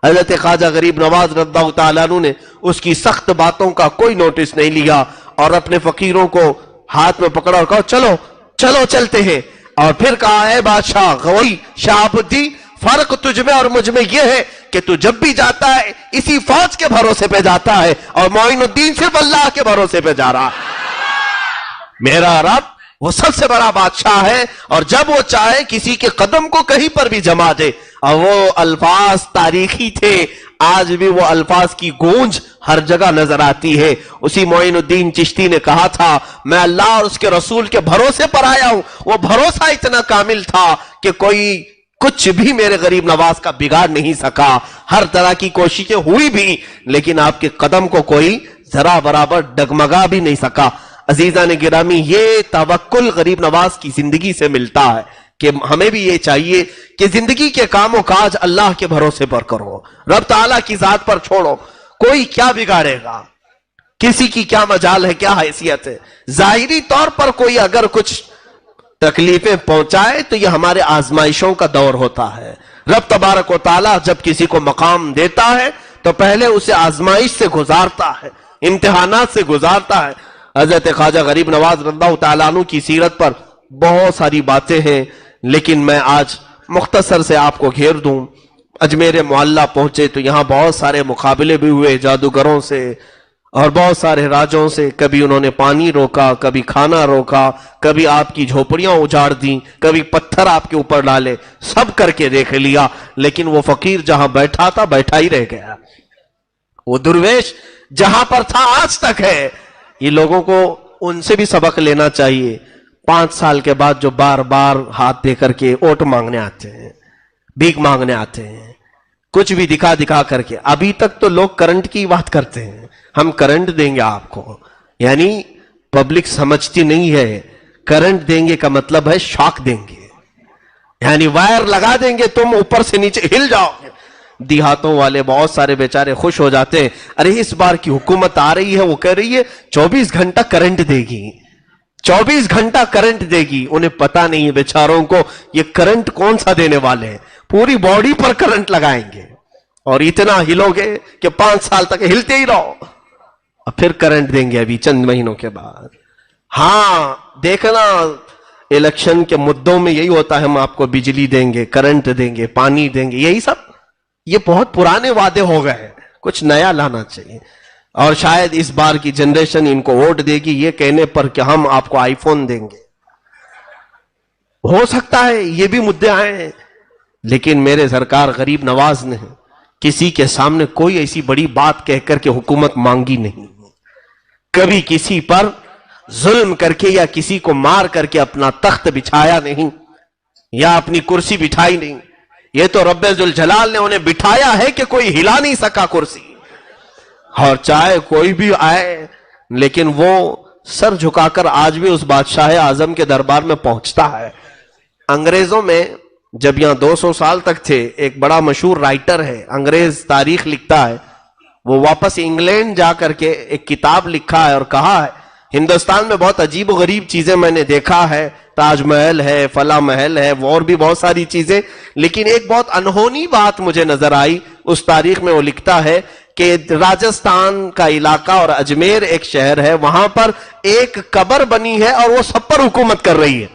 A: حضرت خواجہ غریب نواز رضی اللہ تعالیٰ عنہ نے اس کی سخت باتوں کا کوئی نوٹس نہیں لیا اور اپنے فقیروں کو ہاتھ میں پکڑا اور کہا چلو چلو چلتے ہیں. اور پھر کہا ہے بادشاہ غوی شہاب الدین, فرق تجھ میں اور مجھ میں یہ ہے کہ تو جب بھی جاتا ہے اسی فوج کے بھروسے پہ جاتا ہے, اور معین الدین صرف اللہ کے بھروسے پہ جا رہا ہے. میرا رب وہ سب سے بڑا بادشاہ ہے, اور جب وہ چاہے کسی کے قدم کو کہیں پر بھی جما دے. اور وہ الفاظ تاریخی تھے, آج بھی وہ الفاظ کی گونج ہر جگہ نظر آتی ہے. اسی معین الدین چشتی نے کہا تھا میں اللہ اور اس کے رسول کے بھروسے پر آیا ہوں. وہ بھروسہ اتنا کامل تھا کہ کوئی کچھ بھی میرے غریب نواز کا بگاڑ نہیں سکا. ہر طرح کی کوششیں ہوئی بھی, لیکن آپ کے قدم کو کوئی ذرا برابر ڈگمگا بھی نہیں سکا. عزیزان گرامی, یہ توکل غریب نواز کی زندگی سے ملتا ہے کہ ہمیں بھی یہ چاہیے کہ زندگی کے کام و کاج اللہ کے بھروسے پر کرو, رب تعالیٰ کی ذات پر چھوڑو. کوئی کیا بگاڑے گا, کسی کی کیا مجال ہے, کیا حیثیت ہے. ظاہری طور پر کوئی اگر کچھ تکلیفیں پہنچائے تو یہ ہمارے آزمائشوں کا دور ہوتا ہے. رب تبارک و تعالیٰ جب کسی کو مقام دیتا ہے تو پہلے اسے آزمائش سے گزارتا ہے, امتحانات سے گزارتا ہے. حضرت خواجہ غریب نواز رضی اللہ تعالیٰ عنہ کی سیرت پر بہت ساری باتیں ہیں, لیکن میں آج مختصر سے آپ کو گھیر دوں. اجمیر معلیٰ پہنچے تو یہاں بہت سارے مقابلے بھی ہوئے جادوگروں سے اور بہت سارے راجوں سے. کبھی انہوں نے پانی روکا, کبھی کھانا روکا, کبھی آپ کی جھوپڑیاں اجاڑ دیں, کبھی پتھر آپ کے اوپر ڈالے, سب کر کے دیکھ لیا. لیکن وہ فقیر جہاں بیٹھا تھا بیٹھا ہی رہ گیا, وہ درویش جہاں پر تھا آج تک ہے. یہ لوگوں کو ان سے بھی سبق لینا چاہیے. 5 سال کے بعد جو بار بار ہاتھ دے کر کے ووٹ مانگنے آتے ہیں, بھیک مانگنے آتے ہیں, کچھ بھی دکھا دکھا کر کے. ابھی تک تو لوگ کرنٹ کی بات کرتے ہیں, ہم کرنٹ دیں گے آپ کو, یعنی پبلک سمجھتی نہیں ہے کرنٹ دیں گے کا مطلب ہے شاک دیں گے, یعنی وائر لگا دیں گے, تم اوپر سے نیچے ہل جاؤ گے. دیہاتوں والے بہت سارے بیچارے خوش ہو جاتے ہیں, ارے اس بار کی حکومت آ رہی ہے, وہ کہہ رہی ہے 24 گھنٹہ کرنٹ دے گی, 24 گھنٹہ کرنٹ دے گی. انہیں پتا نہیں ہے بیچاروں کو یہ کرنٹ کون سا دینے والے ہیں, پوری باڈی پر کرنٹ لگائیں گے اور اتنا ہلو گے کہ 5 سال تک ہلتے ہی رہو, اور پھر کرنٹ دیں گے ابھی چند مہینوں کے بعد. ہاں دیکھنا الیکشن کے مدوں میں یہی ہوتا ہے, ہم آپ کو بجلی دیں گے, کرنٹ دیں گے, پانی دیں گے, یہی سب. یہ بہت پرانے وعدے ہو گئے, کچھ نیا لانا چاہیے. اور شاید اس بار کی جنریشن ان کو ووٹ دے گی یہ کہنے پر کہ ہم آپ کو آئی فون دیں گے. ہو سکتا ہے یہ بھی مدعے آئے ہیں, لیکن میرے سرکار غریب نواز نے کسی کے سامنے کوئی ایسی بڑی بات کہہ کر کے حکومت مانگی نہیں. کبھی کسی پر ظلم کر کے یا کسی کو مار کر کے اپنا تخت بچھایا نہیں یا اپنی کرسی بٹھائی نہیں. یہ تو رب ذوالجلال نے انہیں بٹھایا ہے کہ کوئی ہلا نہیں سکا کرسی، اور چاہے کوئی بھی آئے لیکن وہ سر جھکا کر آج بھی اس بادشاہ اعظم کے دربار میں پہنچتا ہے۔ انگریزوں میں جب یہاں 200 سال تک تھے، ایک بڑا مشہور رائٹر ہے، انگریز تاریخ لکھتا ہے، وہ واپس انگلینڈ جا کر کے ایک کتاب لکھا ہے اور کہا ہے ہندوستان میں بہت عجیب و غریب چیزیں میں نے دیکھا ہے، تاج محل ہے، فلاں محل ہے، اور بھی بہت ساری چیزیں، لیکن ایک بہت انہونی بات مجھے نظر آئی۔ اس تاریخ میں وہ لکھتا ہے کہ راجستھان کا علاقہ اور اجمیر ایک شہر ہے، وہاں پر ایک قبر بنی ہے اور وہ سب پر حکومت کر رہی ہے۔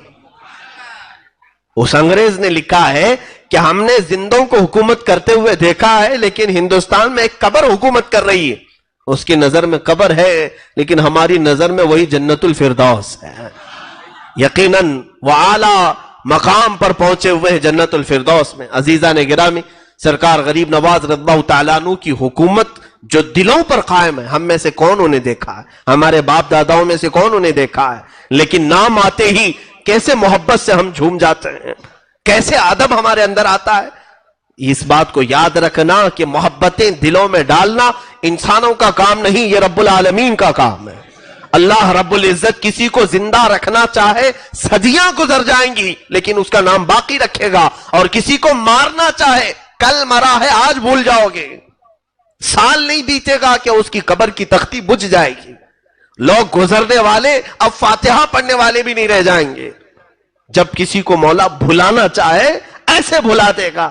A: اس انگریز نے لکھا ہے کہ ہم نے زندوں کو حکومت کرتے ہوئے دیکھا ہے، لیکن ہندوستان میں ایک قبر حکومت کر رہی ہے۔ اس کی نظر میں قبر ہے، لیکن ہماری نظر میں وہی جنت الفردوس ہے۔ یقیناً وہ اعلیٰ مقام پر پہنچے ہوئے ہیں جنت الفردوس میں۔ عزیزان گرامی، سرکار غریب نواز رضی اللہ تعالیٰ عنہ کی حکومت جو دلوں پر قائم ہے، ہم میں سے کون انہیں دیکھا ہے؟ ہمارے باپ داداؤں میں سے کون انہیں دیکھا ہے؟ لیکن نام آتے ہی کیسے محبت سے ہم جھوم جاتے ہیں، کیسے ادب ہمارے اندر آتا ہے۔ اس بات کو یاد رکھنا کہ محبتیں دلوں میں ڈالنا انسانوں کا کام نہیں، یہ رب العالمین کا کام ہے۔ اللہ رب العزت کسی کو زندہ رکھنا چاہے، صدیاں گزر جائیں گی لیکن اس کا نام باقی رکھے گا، اور کسی کو مارنا چاہے، کل مرا ہے آج بھول جاؤ گے، سال نہیں بیتے گا کہ اس کی قبر کی تختی بجھ جائے گی۔ لوگ گزرنے والے اب فاتحہ پڑھنے والے بھی نہیں رہ جائیں گے۔ جب کسی کو مولا بھلانا چاہے ایسے بھلا دے گا۔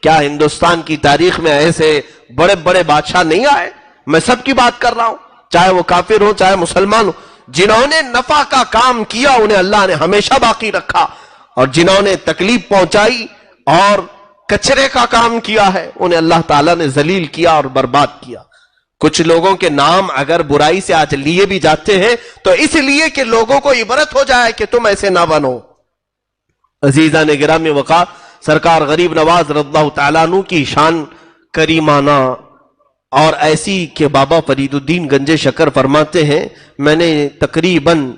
A: کیا ہندوستان کی تاریخ میں ایسے بڑے بڑے بادشاہ نہیں آئے؟ میں سب کی بات کر رہا ہوں، چاہے وہ کافر ہو چاہے مسلمان ہو، جنہوں نے نفع کا کام کیا انہیں اللہ نے ہمیشہ باقی رکھا، اور جنہوں نے تکلیف پہنچائی اور کچرے کا کام کیا ہے انہیں اللہ تعالیٰ نے ذلیل کیا اور برباد کیا۔ کچھ لوگوں کے نام اگر برائی سے آج لیے بھی جاتے ہیں تو اس لیے کہ لوگوں کو عبرت ہو جائے کہ تم ایسے نہ بنو۔ عزیزان گرامی وقار، سرکار غریب نواز رضی اللہ تعالیٰ عنہ کی شان کریمانہ اور ایسی کہ بابا فرید الدین گنج شکر فرماتے ہیں میں نے تقریباً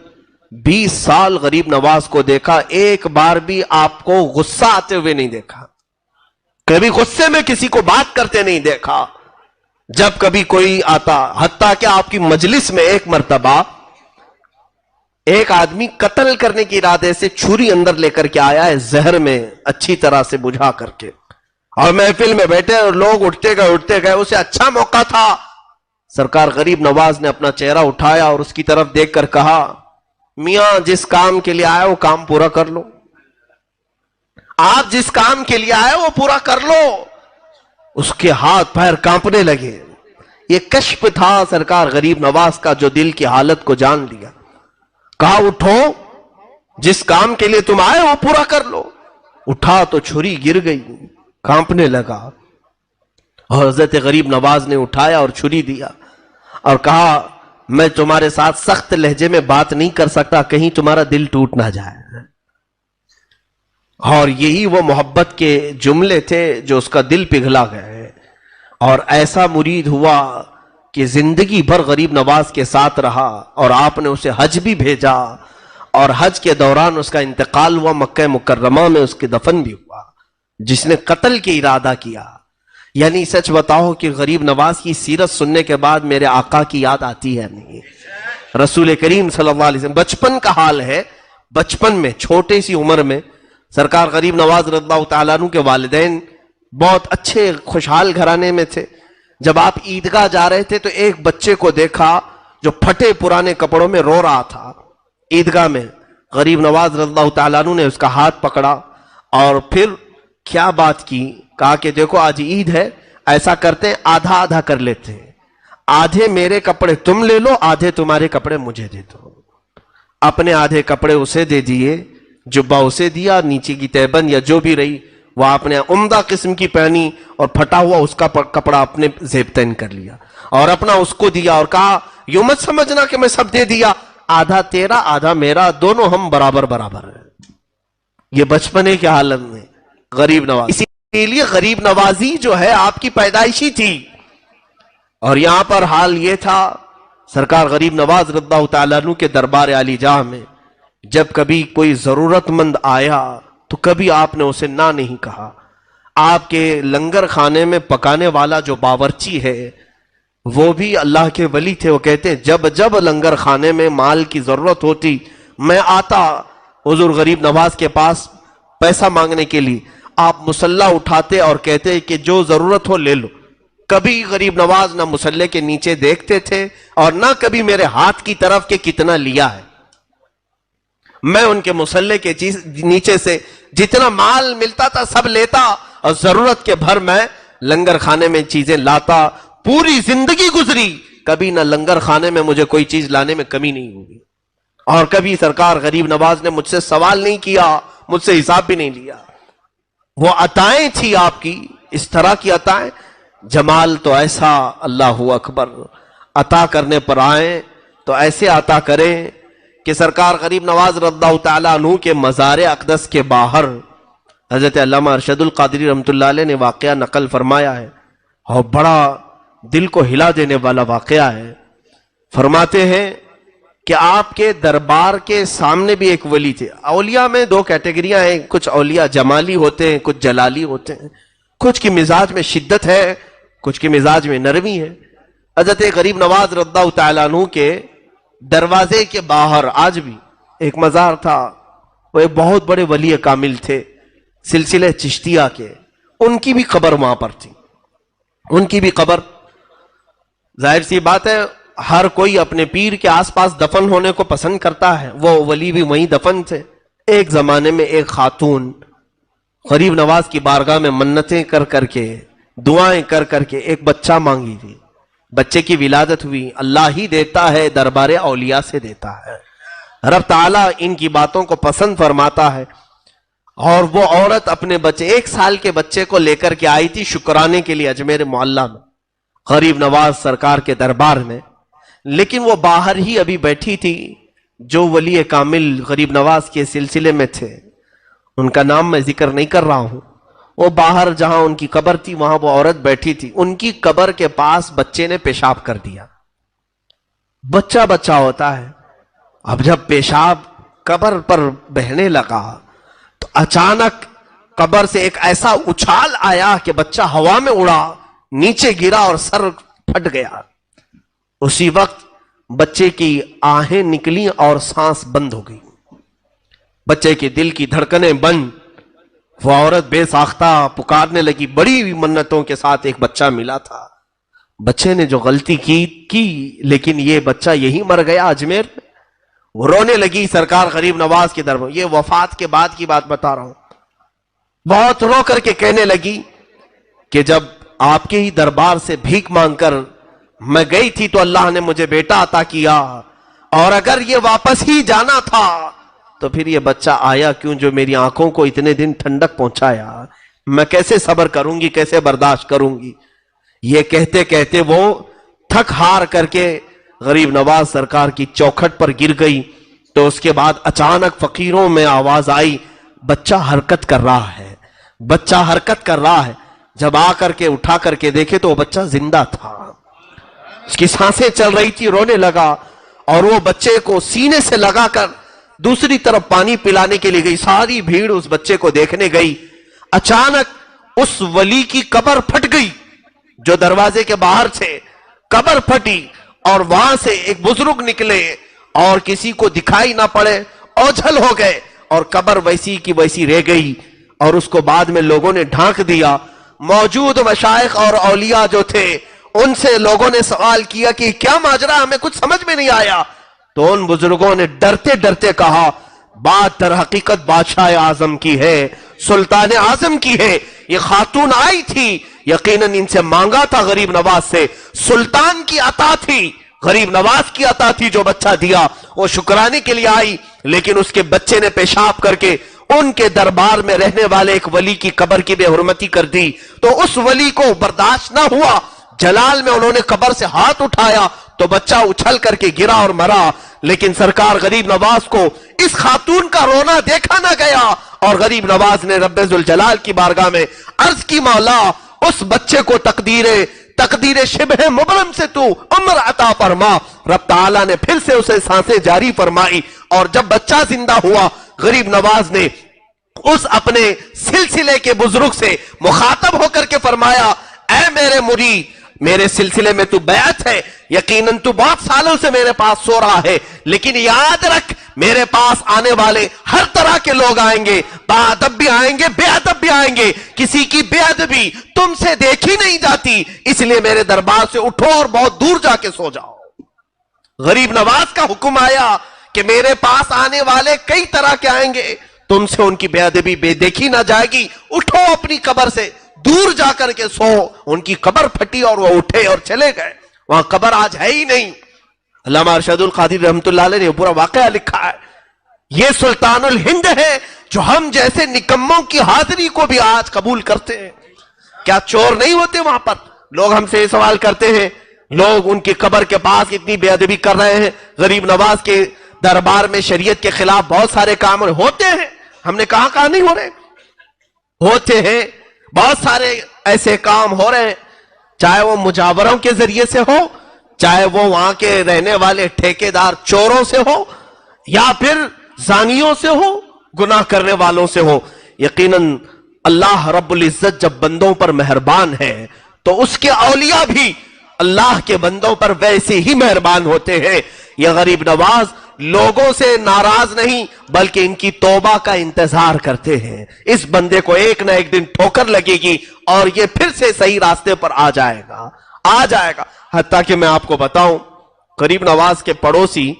A: 20 سال غریب نواز کو دیکھا، ایک بار بھی آپ کو غصہ آتے ہوئے نہیں دیکھا، کبھی غصے میں کسی کو بات کرتے نہیں دیکھا۔ جب کبھی کوئی آتا، حتیٰ کہ آپ کی مجلس میں ایک مرتبہ ایک آدمی قتل کرنے کی ارادے سے چھری اندر لے کر کے آیا ہے، زہر میں اچھی طرح سے بجھا کر کے، اور محفل میں بیٹھے اور لوگ اٹھتے گئے، اسے اچھا موقع تھا۔ سرکار غریب نواز نے اپنا چہرہ اٹھایا اور اس کی طرف دیکھ کر کہا، میاں جس کام کے لیے آئے وہ کام پورا کر لو، آپ جس کام کے لیے آئے وہ پورا کر لو۔ اس کے ہاتھ پیر کانپنے لگے۔ یہ کشف تھا سرکار غریب نواز کا جو دل کی حالت کو جان لیا۔ کہا اٹھو، جس کام کے لیے تم آئے وہ پورا کر لو۔ اٹھا تو چھری گر گئی، کانپنے لگا، اور حضرت غریب نواز نے اٹھایا اور چھری دیا اور کہا میں تمہارے ساتھ سخت لہجے میں بات نہیں کر سکتا، کہیں تمہارا دل ٹوٹ نہ جائے۔ اور یہی وہ محبت کے جملے تھے جو اس کا دل پگھلا گئے، اور ایسا مرید ہوا کہ زندگی بھر غریب نواز کے ساتھ رہا، اور آپ نے اسے حج بھی بھیجا، اور حج کے دوران اس کا انتقال ہوا، مکہ مکرمہ میں اس کے دفن بھی ہوا۔ جس نے قتل کی ارادہ کیا، یعنی سچ بتاؤ کہ غریب نواز کی سیرت سننے کے بعد میرے آقا کی یاد آتی ہے نہیں؟ رسول کریم صلی اللہ علیہ وسلم، بچپن کا حال ہے، بچپن میں چھوٹے سی عمر میں سرکار غریب نواز رضی اللہ تعالیٰ عنہ کے والدین بہت اچھے خوشحال گھرانے میں تھے۔ جب آپ عیدگاہ جا رہے تھے تو ایک بچے کو دیکھا جو پھٹے پرانے کپڑوں میں رو رہا تھا عیدگاہ میں۔ غریب نواز رضی اللہ تعالیٰ عنہ نے اس کا ہاتھ پکڑا اور پھر کیا بات کی، کہا کہ دیکھو آج عید ہے، ایسا کرتے ہیں آدھا آدھا کر لیتے ہیں، آدھے میرے کپڑے تم لے لو، آدھے تمہارے کپڑے مجھے دے دو۔ اپنے آدھے کپڑے اسے دے دیے، جبہ اسے دیا، نیچے کی تہبند یا جو بھی رہی وہ آپ نے عمدہ قسم کی پہنی، اور پھٹا ہوا اس کا کپڑا اپنے زیب تن کر لیا اور اپنا اس کو دیا، اور کہا یوں مت سمجھنا کہ میں سب دے دیا، آدھا تیرا آدھا میرا، دونوں ہم برابر برابر ہیں۔ یہ بچپنے کے حالت میں غریب نواز، اسی لیے غریب نوازی جو ہے آپ کی پیدائشی تھی۔ اور یہاں پر حال یہ تھا، سرکار غریب نواز رضی اللہ تعالیٰ عنہ کے دربار عالی جاہ میں جب کبھی کوئی ضرورت مند آیا تو کبھی آپ نے اسے نہ نہیں کہا۔ آپ کے لنگر خانے میں پکانے والا جو باورچی ہے وہ بھی اللہ کے ولی تھے. وہ کہتے ہیں جب جب لنگر خانے میں مال کی ضرورت ہوتی میں آتا حضور غریب نواز کے پاس پیسہ مانگنے کے لیے. آپ مسلح اٹھاتے اور کہتے کہ جو ضرورت ہو لے لو. کبھی غریب نواز نہ مسلح کے نیچے دیکھتے تھے اور نہ کبھی میرے ہاتھ کی طرف کہ کتنا لیا ہے. میں ان کے مسلح کے نیچے سے جتنا مال ملتا تھا سب لیتا اور ضرورت کے بھر میں لنگر خانے میں چیزیں لاتا. پوری زندگی گزری, کبھی نہ لنگر خانے میں مجھے کوئی چیز لانے میں کمی نہیں ہوئی, اور کبھی سرکار غریب نواز نے مجھ سے سوال نہیں کیا, مجھ سے حساب بھی نہیں لیا. وہ عطائیں تھی آپ کی, اس طرح کی عطائیں. جمال تو ایسا, اللہ اکبر, عطا کرنے پر آئیں تو ایسے عطا کریں کہ سرکار غریب نواز رضی اللہ تعالیٰ عنہ کے مزار اقدس کے باہر حضرت علامہ ارشد القادری رحمۃ اللہ علیہ نے واقعہ نقل فرمایا ہے, اور بڑا دل کو ہلا دینے والا واقعہ ہے. فرماتے ہیں کہ آپ کے دربار کے سامنے بھی ایک ولی تھے. اولیاء میں دو کیٹیگریاں ہیں, کچھ اولیاء جمالی ہوتے ہیں, کچھ جلالی ہوتے ہیں. کچھ کی مزاج میں شدت ہے, کچھ کی مزاج میں نرمی ہے. حضرت غریب نواز رضی اللہ تعالیٰ عنہ کے دروازے کے باہر آج بھی ایک مزار تھا. وہ ایک بہت بڑے ولی کامل تھے سلسلہ چشتیہ کے, ان کی بھی قبر وہاں پر تھی. ان کی بھی قبر, ظاہر سی بات ہے ہر کوئی اپنے پیر کے آس پاس دفن ہونے کو پسند کرتا ہے. وہ ولی بھی وہیں دفن تھے. ایک زمانے میں ایک خاتون غریب نواز کی بارگاہ میں منتیں کر کر کے, دعائیں کر کر کے ایک بچہ مانگی تھی. بچے کی ولادت ہوئی. اللہ ہی دیتا ہے, دربار اولیاء سے دیتا ہے. رب تعالیٰ ان کی باتوں کو پسند فرماتا ہے. اور وہ عورت اپنے بچے, 1 سال کے بچے کو لے کر کے آئی تھی شکرانے کے لیے اجمیر معلیٰ میں غریب نواز سرکار کے دربار میں. لیکن وہ باہر ہی ابھی بیٹھی تھی. جو ولی کامل غریب نواز کے سلسلے میں تھے, ان کا نام میں ذکر نہیں کر رہا ہوں, وہ باہر جہاں ان کی قبر تھی وہاں وہ عورت بیٹھی تھی. ان کی قبر کے پاس بچے نے پیشاب کر دیا. بچہ بچہ ہوتا ہے. اب جب پیشاب قبر پر بہنے لگا تو اچانک قبر سے ایک ایسا اچھال آیا کہ بچہ ہوا میں اڑا, نیچے گرا اور سر پھٹ گیا. اسی وقت بچے کی آہیں نکلی اور سانس بند ہو گئی. بچے کے دل کی دھڑکنیں بند. وہ عورت بے ساختہ پکارنے لگی. بڑی منتوں کے ساتھ ایک بچہ ملا تھا. بچے نے جو غلطی کی لیکن یہ بچہ یہی مر گیا اجمیر میں. وہ رونے لگی سرکار غریب نواز کے دربار. یہ وفات کے بعد کی بات بتا رہا ہوں. بہت رو کر کے کہنے لگی کہ جب آپ کے ہی دربار سے بھیک مانگ کر میں گئی تھی تو اللہ نے مجھے بیٹا عطا کیا, اور اگر یہ واپس ہی جانا تھا تو پھر یہ بچہ آیا کیوں جو میری آنکھوں کو اتنے دن ٹھنڈک پہنچایا. میں کیسے صبر کروں گی, کیسے برداشت کروں گی. یہ کہتے کہتے وہ تھک ہار کر کے غریب نواز سرکار کی چوکھٹ پر گر گئی. تو اس کے بعد اچانک فقیروں میں آواز آئی, بچہ حرکت کر رہا ہے, بچہ حرکت کر رہا ہے. جب آ کر کے اٹھا کر کے دیکھے تو وہ بچہ زندہ تھا, اس کی سانسیں چل رہی تھی. رونے لگا اور وہ بچے کو سینے سے لگا کر دوسری طرف پانی پلانے کے لیے گئی. ساری بھیڑ اس بچے کو دیکھنے گئی. اچانک اس ولی کی قبر پھٹ گئی جو دروازے کے باہر تھے. قبر پھٹی اور وہاں سے ایک بزرگ نکلے اور کسی کو دکھائی نہ پڑے, اوجھل ہو گئے اور قبر ویسی کی ویسی رہ گئی. اور اس کو بعد میں لوگوں نے ڈھانک دیا. موجود مشائخ اور اولیاء جو تھے ان سے لوگوں نے سوال کیا کہ کیا ماجرا, ہمیں کچھ سمجھ میں نہیں آیا. تو ان بزرگوں نے ڈرتے ڈرتے کہا بات در حقیقت بادشاہ اعظم کی ہے, سلطان اعظم کی ہے. یہ خاتون آئی تھی, یقیناً ان سے مانگا تھا غریب نواز سے. سلطان کی عطا تھی, غریب نواز کی عطا تھی. جو بچہ دیا وہ شکرانے کے لیے آئی, لیکن اس کے بچے نے پیشاب کر کے ان کے دربار میں رہنے والے ایک ولی کی قبر کی بے حرمتی کر دی. تو اس ولی کو برداشت نہ ہوا, جلال میں انہوں نے قبر سے ہاتھ اٹھایا تو بچہ اچھل کر کے گرا اور مرا. لیکن سرکار غریب نواز کو اس خاتون کا رونا دیکھا نہ گیا, اور غریب نواز نے رب ذوالجلال کی بارگاہ میں عرض کی, مولا اس بچے کو تقدیر شبہ مبرم سے تو عمر عطا فرما. رب تعالیٰ نے پھر سے اسے سانسیں جاری فرمائی, اور جب بچہ زندہ ہوا غریب نواز نے اس اپنے سلسلے کے بزرگ سے مخاطب ہو کر کے فرمایا، اے میرے مرید، میرے سلسلے میں تو بیعت ہے، یقیناً تو بہت سالوں سے میرے پاس سو رہا ہے، لیکن یاد رکھ میرے پاس آنے والے ہر طرح کے لوگ آئیں گے، باادب بھی آئیں گے، بے ادب بھی آئیں گے، کسی کی بے ادبی تم سے دیکھی نہیں جاتی، اس لیے میرے دربار سے اٹھو اور بہت دور جا کے سو جاؤ۔ غریب نواز کا حکم آیا کہ میرے پاس آنے والے کئی طرح کے آئیں گے، تم سے ان کی بے ادبی بے دیکھی نہ جائے گی، اٹھو اپنی قبر سے دور جا کر کے سو۔ ان کی قبر پھٹی اور وہ اٹھے اور چلے گئے، وہاں قبر آج ہے ہی نہیں۔ علامہ ارشد القادری رحمت اللہ علیہ نے پورا واقعہ لکھا ہے، یہ سلطان الہند ہے جو ہم جیسے نکموں کی حاضری کو بھی آج قبول کرتے ہیں۔ کیا چور نہیں ہوتے وہاں پر؟ لوگ ہم سے یہ سوال کرتے ہیں، لوگ ان کی قبر کے پاس اتنی بے ادبی کر رہے ہیں، غریب نواز کے دربار میں شریعت کے خلاف بہت سارے کام ہوتے ہیں، ہم نے کہا نہیں ہو رہے، ہوتے ہیں، بہت سارے ایسے کام ہو رہے ہیں، چاہے وہ مجاوروں کے ذریعے سے ہو، چاہے وہ وہاں کے رہنے والے ٹھیکیدار چوروں سے ہو، یا پھر زانیوں سے ہو، گناہ کرنے والوں سے ہو۔ یقیناً اللہ رب العزت جب بندوں پر مہربان ہے تو اس کے اولیاء بھی اللہ کے بندوں پر ویسے ہی مہربان ہوتے ہیں۔ یہ غریب نواز لوگوں سے ناراض نہیں بلکہ ان کی توبہ کا انتظار کرتے ہیں، اس بندے کو ایک نہ ایک دن ٹھوکر لگے گی اور یہ پھر سے صحیح راستے پر آ جائے گا۔ حتیٰ کہ میں آپ کو بتاؤں، غریب نواز کے پڑوسی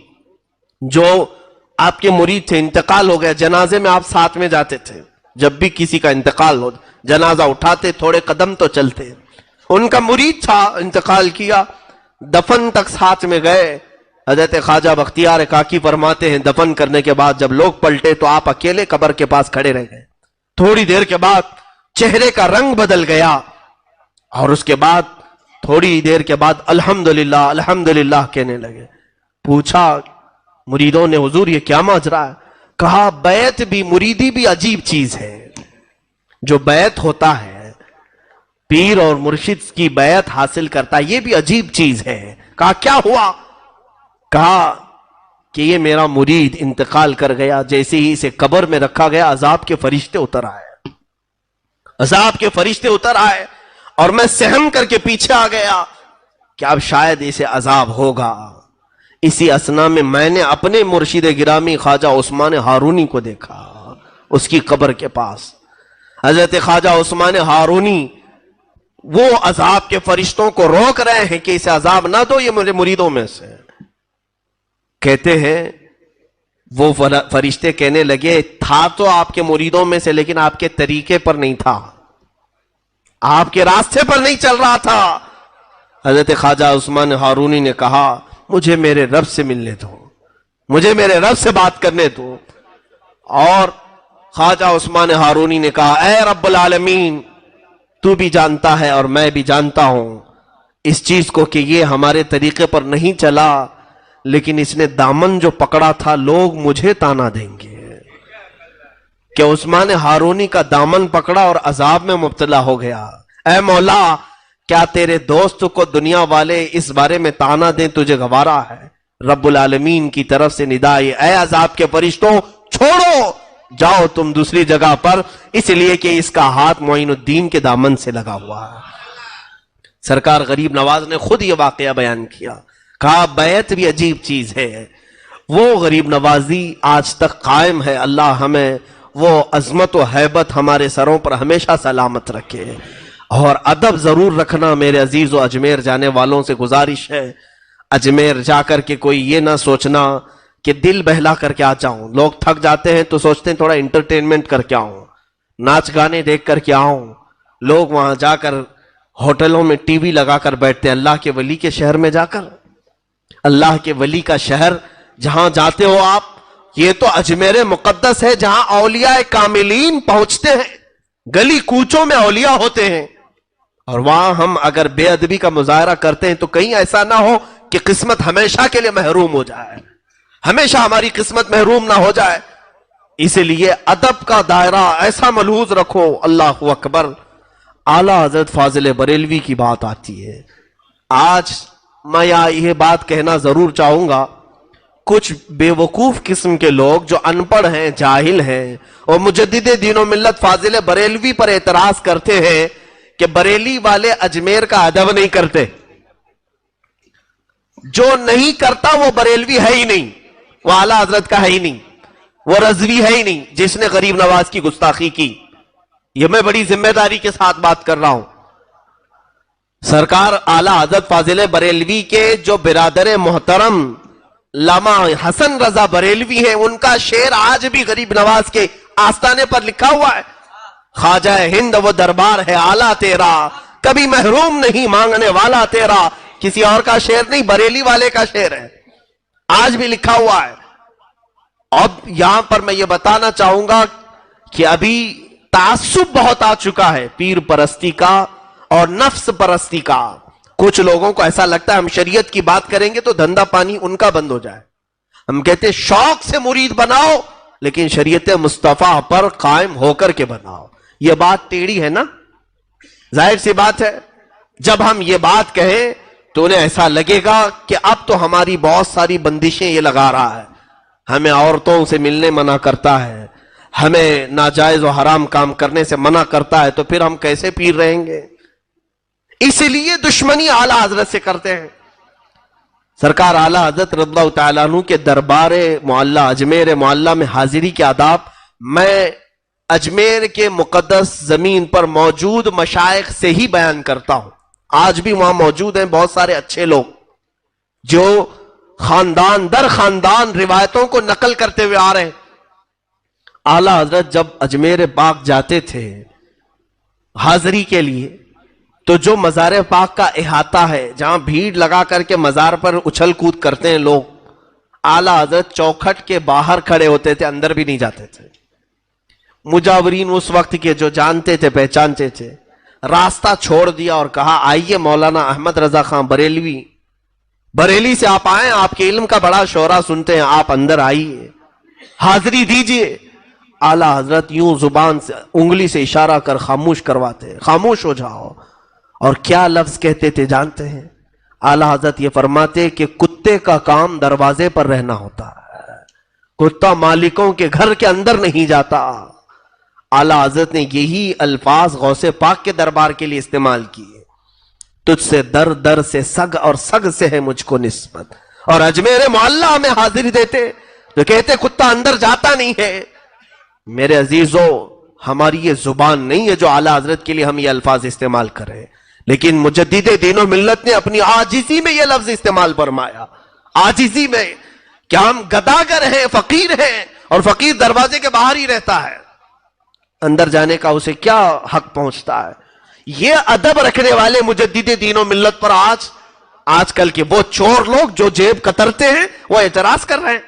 A: جو آپ کے مرید تھے، انتقال ہو گیا، جنازے میں آپ ساتھ میں جاتے تھے، جب بھی کسی کا انتقال ہو جنازہ اٹھاتے، تھوڑے قدم تو چلتے، ان کا مرید تھا، انتقال کیا، دفن تک ساتھ میں گئے۔ حضرت خواجہ بختیار کاکی فرماتے ہیں دفن کرنے کے بعد جب لوگ پلٹے تو آپ اکیلے قبر کے پاس کھڑے رہ گئے، تھوڑی دیر کے بعد چہرے کا رنگ بدل گیا اور اس کے بعد تھوڑی دیر کے بعد الحمدللہ الحمدللہ کہنے لگے۔ پوچھا مریدوں نے، حضور یہ کیا ماجرا ہے؟ کہا بیعت بھی، مریدی بھی عجیب چیز ہے، جو بیعت ہوتا ہے، پیر اور مرشد کی بیعت حاصل کرتا ہے، یہ بھی عجیب چیز ہے۔ کہا کیا ہوا؟ کہا کہ یہ میرا مرید انتقال کر گیا، جیسے ہی اسے قبر میں رکھا گیا عذاب کے فرشتے اتر آئے، عذاب کے فرشتے اتر آئے اور میں سہم کر کے پیچھے آ گیا کہ اب شاید اسے عذاب ہوگا۔ اسی اثنا میں میں نے اپنے مرشد گرامی خواجہ عثمان ہارونی کو دیکھا، اس کی قبر کے پاس حضرت خواجہ عثمان ہارونی وہ عذاب کے فرشتوں کو روک رہے ہیں کہ اسے عذاب نہ دو، یہ میرے مریدوں میں سے۔ کہتے ہیں وہ فرشتے کہنے لگے تھا تو آپ کے مریدوں میں سے، لیکن آپ کے طریقے پر نہیں تھا، آپ کے راستے پر نہیں چل رہا تھا۔ حضرت خواجہ عثمان ہارونی نے کہا مجھے میرے رب سے ملنے دو، مجھے میرے رب سے بات کرنے دو۔ اور خواجہ عثمان ہارونی نے کہا اے رب العالمین، تو بھی جانتا ہے اور میں بھی جانتا ہوں اس چیز کو کہ یہ ہمارے طریقے پر نہیں چلا، لیکن اس نے دامن جو پکڑا تھا لوگ مجھے تانا دیں گے کہ عثمان ہارونی کا دامن پکڑا اور عذاب میں مبتلا ہو گیا۔ اے مولا، کیا تیرے دوست کو دنیا والے اس بارے میں تانا دیں تجھے گوارا ہے؟ رب العالمین کی طرف سے ندائی اے عذاب کے فرشتوں چھوڑو، جاؤ تم دوسری جگہ پر، اس لیے کہ اس کا ہاتھ معین الدین کے دامن سے لگا ہوا ہے۔ سرکار غریب نواز نے خود یہ واقعہ بیان کیا، کہا بیعت بھی عجیب چیز ہے۔ وہ غریب نوازی آج تک قائم ہے، اللہ ہمیں وہ عظمت و ہیبت ہمارے سروں پر ہمیشہ سلامت رکھے۔ اور ادب ضرور رکھنا میرے عزیز و اجمیر جانے والوں سے گزارش ہے، اجمیر جا کر کے کوئی یہ نہ سوچنا کہ دل بہلا کر کے آ جاؤں، لوگ تھک جاتے ہیں تو سوچتے ہیں تھوڑا انٹرٹینمنٹ کر کے آؤں، ناچ گانے دیکھ کر کے آؤں، لوگ وہاں جا کر ہوٹلوں میں ٹی وی لگا کر بیٹھتے ہیں۔ اللہ کے ولی کے شہر میں جا کر، اللہ کے ولی کا شہر جہاں جاتے ہو آپ، یہ تو اجمیر مقدس ہے جہاں اولیاء کاملین پہنچتے ہیں، گلی کوچوں میں اولیاء ہوتے ہیں، اور وہاں ہم اگر بے ادبی کا مظاہرہ کرتے ہیں تو کہیں ایسا نہ ہو کہ قسمت ہمیشہ کے لیے محروم ہو جائے، ہمیشہ ہماری قسمت محروم نہ ہو جائے۔ اس لیے ادب کا دائرہ ایسا ملحوظ رکھو۔ اللہ اکبر۔ اعلیٰ حضرت فاضل بریلوی کی بات آتی ہے، آج میں یہ بات کہنا ضرور چاہوں گا، کچھ بیوقوف قسم کے لوگ جو ان پڑھ ہیں، جاہل ہیں، اور مجدد دین و ملت فاضل بریلوی پر اعتراض کرتے ہیں کہ بریلی والے اجمیر کا ادب نہیں کرتے. جو نہیں کرتا وہ بریلوی ہے ہی نہیں، وہ اعلیٰ حضرت کا ہے ہی نہیں، وہ رضوی ہے ہی نہیں جس نے غریب نواز کی گستاخی کی. یہ میں بڑی ذمہ داری کے ساتھ بات کر رہا ہوں. سرکار اعلیٰ حضرت فاضل بریلوی کے جو برادر محترم علامہ حسن رضا بریلوی ہیں، ان کا شعر آج بھی غریب نواز کے آستانے پر لکھا ہوا ہے. خواجہ ہند وہ دربار ہے اعلیٰ تیرا، کبھی محروم نہیں مانگنے والا تیرا. کسی اور کا شعر نہیں، بریلی والے کا شعر ہے، آج بھی لکھا ہوا ہے. اب یہاں پر میں یہ بتانا چاہوں گا کہ ابھی تعصب بہت آ چکا ہے، پیر پرستی کا اور نفس پرستی کا. کچھ لوگوں کو ایسا لگتا ہے ہم شریعت کی بات کریں گے تو دھندا پانی ان کا بند ہو جائے. ہم کہتے شوق سے مرید بناؤ لیکن شریعت مصطفیٰ پر قائم ہو کر کے بناؤ. یہ بات ٹیڑھی ہے نا، ظاہر سی بات ہے. جب ہم یہ بات کہیں تو انہیں ایسا لگے گا کہ اب تو ہماری بہت ساری بندشیں یہ لگا رہا ہے، ہمیں عورتوں سے ملنے منع کرتا ہے، ہمیں ناجائز و حرام کام کرنے سے منع کرتا ہے، تو پھر ہم کیسے پیر رہیں گے؟ اسی لیے دشمنی اعلیٰ حضرت سے کرتے ہیں. سرکار اعلیٰ حضرت رضی اللہ تعالیٰ عنہ کے دربار معلیٰ اجمیر معلیٰ میں حاضری کے آداب میں اجمیر کے مقدس زمین پر موجود مشائخ سے ہی بیان کرتا ہوں. آج بھی وہاں موجود ہیں بہت سارے اچھے لوگ جو خاندان در خاندان روایتوں کو نقل کرتے ہوئے آ رہے ہیں. اعلیٰ حضرت جب اجمیر پاک جاتے تھے حاضری کے لیے تو جو مزار پاک کا احاطہ ہے جہاں بھیڑ لگا کر کے مزار پر اچھل کود کرتے ہیں لوگ، اعلیٰ حضرت چوکھٹ کے باہر کھڑے ہوتے تھے، اندر بھی نہیں جاتے تھے. مجاورین اس وقت کے جو جانتے تھے پہچانتے تھے، راستہ چھوڑ دیا اور کہا آئیے مولانا احمد رضا خان بریلوی، بریلی سے آپ آئیں، آپ کے علم کا بڑا شعرا سنتے ہیں، آپ اندر آئیے، حاضری دیجئے. اعلیٰ حضرت یوں زبان سے انگلی سے اشارہ کر خاموش کرواتے، خاموش ہو جاؤ. اور کیا لفظ کہتے تھے جانتے ہیں؟ اعلیٰ حضرت یہ فرماتے کہ کتے کا کام دروازے پر رہنا ہوتا ہے، کتا مالکوں کے گھر کے اندر نہیں جاتا. اعلیٰ حضرت نے یہی الفاظ غوث پاک کے دربار کے لیے استعمال کیے. تجھ سے در در سے سگ اور سگ سے ہے مجھ کو نسبت. اور اجمیر معلیٰ میں حاضری دیتے تو کہتے کتا اندر جاتا نہیں ہے. میرے عزیزو، ہماری یہ زبان نہیں ہے جو اعلیٰ حضرت کے لیے ہم یہ الفاظ استعمال کریں، لیکن مجدد دین و ملت نے اپنی عاجزی میں یہ لفظ استعمال فرمایا. عاجزی میں کہ ہم گداگر ہیں، فقیر ہیں، اور فقیر دروازے کے باہر ہی رہتا ہے، اندر جانے کا اسے کیا حق پہنچتا ہے. یہ ادب رکھنے والے مجدد دین و ملت پر آج کل کے وہ چور لوگ جو جیب کترتے ہیں وہ اعتراض کر رہے ہیں.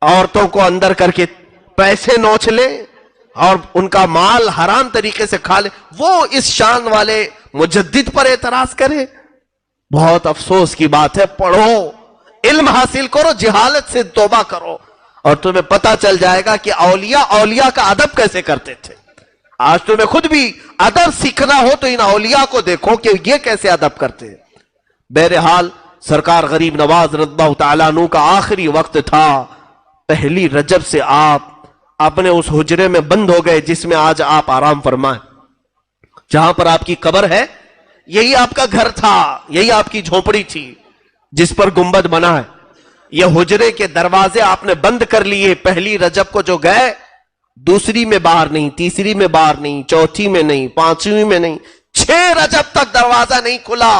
A: عورتوں کو اندر کر کے پیسے نوچ لیں اور ان کا مال حرام طریقے سے کھا لیں، وہ اس شان والے مجدد پر اعتراض کرے. بہت افسوس کی بات ہے. پڑھو، علم حاصل کرو، جہالت سے توبہ کرو، اور تمہیں پتہ چل جائے گا کہ اولیاء کا ادب کیسے کرتے تھے. آج تمہیں خود بھی ادب سیکھنا ہو تو ان اولیاء کو دیکھو کہ یہ کیسے ادب کرتے ہیں. بہرحال سرکار غریب نواز رضی اللہ تعالیٰ عنہ کا آخری وقت تھا. پہلی رجب سے آپ اپنے اس حجرے میں بند ہو گئے جس میں آج آپ آرام فرمائیں. جہاں پر آپ کی قبر ہے یہی آپ کا گھر تھا، یہی آپ کی جھونپڑی تھی جس پر گنبد بنا ہے. یہ حجرے کے دروازے آپ نے بند کر لیے. پہلی رجب کو جو گئے، دوسری میں باہر نہیں، تیسری میں باہر نہیں، چوتھی میں نہیں، پانچویں میں نہیں، 6 رجب تک دروازہ نہیں کھلا.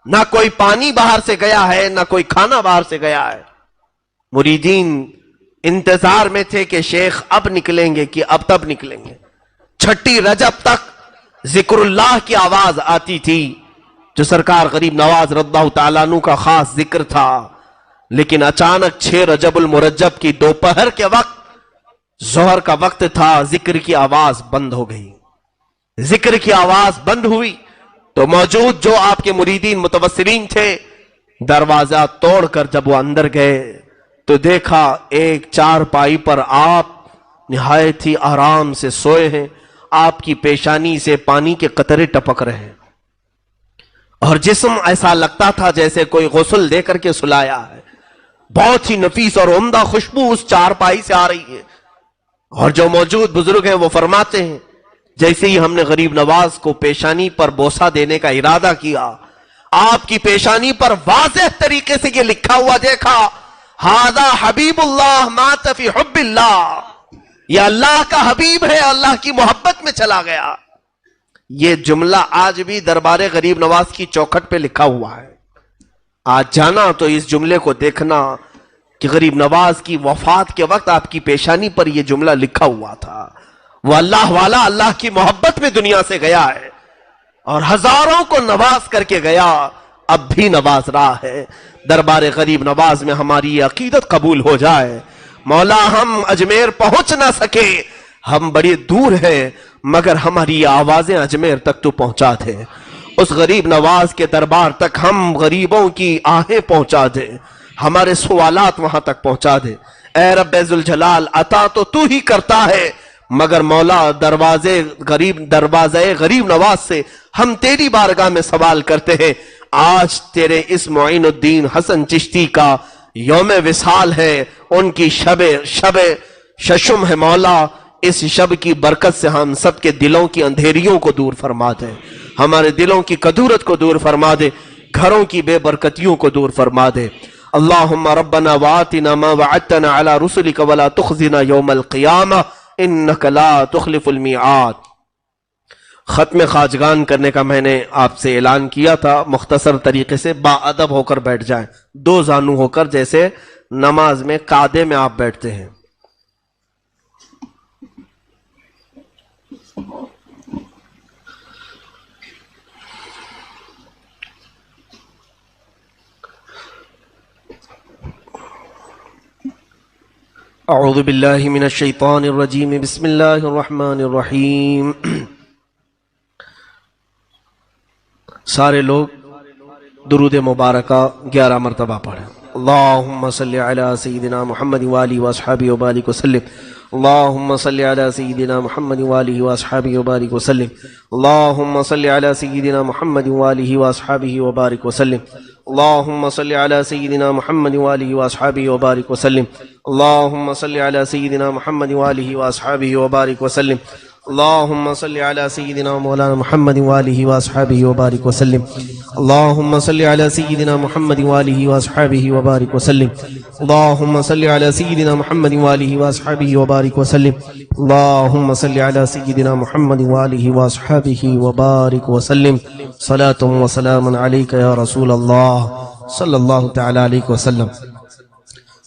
A: نہ کوئی پانی باہر سے گیا ہے، نہ کوئی کھانا باہر سے گیا ہے. مریدین انتظار میں تھے کہ شیخ اب نکلیں گے کہ اب تب نکلیں گے. 6 رجب تک ذکر اللہ کی آواز آتی تھی جو سرکار غریب نواز رضی اللہ تعالیٰ عنہ کا خاص ذکر تھا. لیکن اچانک 6 رجب المرجب کی دوپہر کے وقت، ظہر کا وقت تھا، ذکر کی آواز بند ہو گئی. ذکر کی آواز بند ہوئی تو موجود جو آپ کے مریدین متوسلین تھے، دروازہ توڑ کر جب وہ اندر گئے تو دیکھا ایک چارپائی پر آپ نہایت ہی آرام سے سوئے ہیں. آپ کی پیشانی سے پانی کے قطرے ٹپک رہے ہیں اور جسم ایسا لگتا تھا جیسے کوئی غسل دے کر کے سلایا ہے. بہت ہی نفیس اور عمدہ خوشبو اس چارپائی سے آ رہی ہے، اور جو موجود بزرگ ہیں وہ فرماتے ہیں جیسے ہی ہم نے غریب نواز کو پیشانی پر بوسہ دینے کا ارادہ کیا، آپ کی پیشانی پر واضح طریقے سے یہ لکھا ہوا دیکھا، ھذا حبیب اللہ مات فی حب اللہ، یہ اللہ کا حبیب ہے، اللہ کی محبت میں چلا گیا۔ یہ جملہ آج بھی دربار غریب نواز کی چوکھٹ پہ لکھا ہوا ہے۔ آج جانا تو اس جملے کو دیکھنا کہ غریب نواز کی وفات کے وقت آپ کی پیشانی پر یہ جملہ لکھا ہوا تھا۔ وہ اللہ والا اللہ کی محبت میں دنیا سے گیا ہے اور ہزاروں کو نواز کر کے گیا، اب بھی نواز رہا ہے۔ دربار غریب نواز میں ہماری یہ عقیدت قبول ہو جائے۔ مولا ہم اجمیر پہنچ نہ سکے، ہم بڑی دور ہیں، مگر ہماری یہ آوازیں اجمیر تک تو پہنچا دے۔ اس غریب نواز کے دربار تک ہم غریبوں کی آہیں پہنچا دے، ہمارے سوالات وہاں تک پہنچا دے۔ اے رب ذوالجلال، عطا تو تو ہی کرتا ہے، مگر مولا دروازے غریب نواز سے ہم تیری بارگاہ میں سوال کرتے ہیں۔ آج تیرے اس معین الدین حسن چشتی کا یوم وصال ہے، ان کی شب ششم ہے مولا، اس شب کی برکت سے ہم سب کے دلوں کی اندھیریوں کو دور فرما دے، ہمارے دلوں کی کدورت کو دور فرما دے، گھروں کی بے برکتیوں کو دور فرما دے۔ اللہم ربنا وآتنا ما وعدتنا علی رسلک ولا تخزنا یوم القیامہ انک لا تخلف المیعاد۔ ختم خواجگان کرنے کا میں نے آپ سے اعلان کیا تھا، مختصر طریقے سے با ادب ہو کر بیٹھ جائیں، دو زانو ہو کر، جیسے نماز میں قعدے میں آپ بیٹھتے ہیں۔ اعوذ باللہ من الشیطان الرجیم، بسم اللہ الرحمن الرحیم۔ سارے لوگ درود مبارکہ 11 مرتبہ پڑھیں۔ اللہم صلی علی سیدنا محمد وآلہ واصحابہ وبارک وسلم، اللہم صلی علی سیدنا محمد وآلہ واصحابہ وبارک وسلم، اللہم صلی علی سیدنا محمد وآلہ واصحابہ وبارک وسلم، اللہم صلی علی سیدنا محمد وآلہ واصحابہ وبارک وسلم، اللہم صلی علی سیدنا محمد وآلہ واصحابہ وبارک وسلم، اللہم صلی علی سیدنا مولانا محمد وآلہ واصحابہ وبارک وسلم، اللہم صلی علی سیدنا محمد وآلہ واصحابہ وبارک وسلم، اللہم صلی علی سیدنا محمد وآلہ واصحابہ وبارک وسلم، اللہم صلی علی سیدنا محمد وآلہ واصحابہ وبارک وسلم۔ صلاۃ و سلام علیک یا رسول اللہ صلی اللہ تعالی علیہ وسلم۔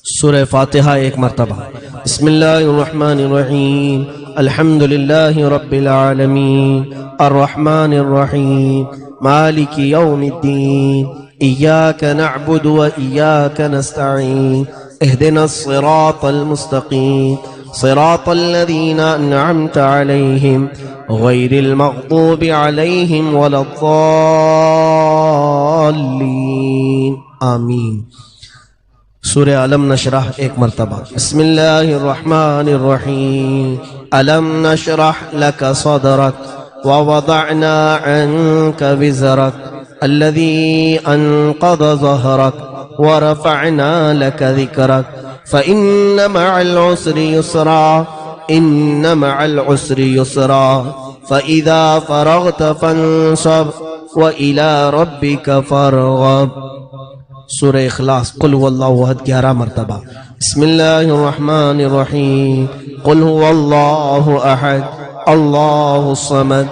A: سورہ فاتحہ ایک مرتبہ۔ بسم اللہ الرحمن الرحیم، الحمد للہ رب العالمین، الرحمن الرحیم، مالک یوم الدین، ایاک نعبد و ایاک نستعین، اہدنا الصراط المستقیم، صراط الذین انعمت علیہم غیر المغضوب علیہم ولا الضالین، آمین۔ سورہ علم نشرح ایک مرتبہ۔ بسم اللہ الرحمن الرحیم، علم نشرح لک صدرک ووضعنا عنک وزرک الذی انقض ظہرک ورفعنا لک ذکرک فإن مع العسر يسرا إن مع العسر يسرا فإذا فرغت فانصب وإلى ربك فارغب۔ سورہ اخلاص، قل هو اللہ احد 11 مرتبہ۔ بسم اللہ الرحمن الرحیم، قل هو اللہ احد اللہ الصمد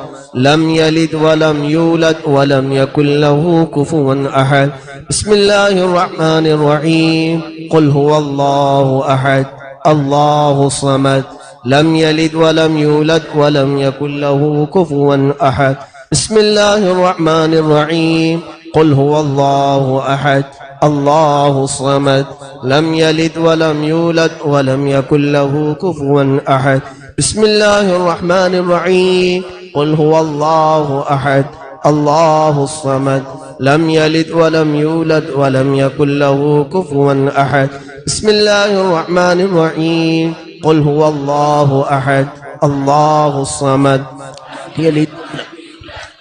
A: لم یلد ولم یولد ولم یکن له کفوا احد۔ بسم اللہ الرحمن الرحیم، قل هو اللہ احد اللہ الصمد لم یلد ولم یولد ولم یکن له کفوا احد۔ بسم اللہ الرحمن الرحیم، قل هو اللہ احد اللہ الصمد لم یلد ولم یولد ولم یکن له کفوا احد۔ بسم اللہ الرحمن الرحیم، قل هو اللہ احد اللہ الصمد لم یلد ولم یولد ولم یکن له کفوا احد۔ بسم اللہ الرحمن الرحیم، قل هو اللہ احد اللہ الصمد یلد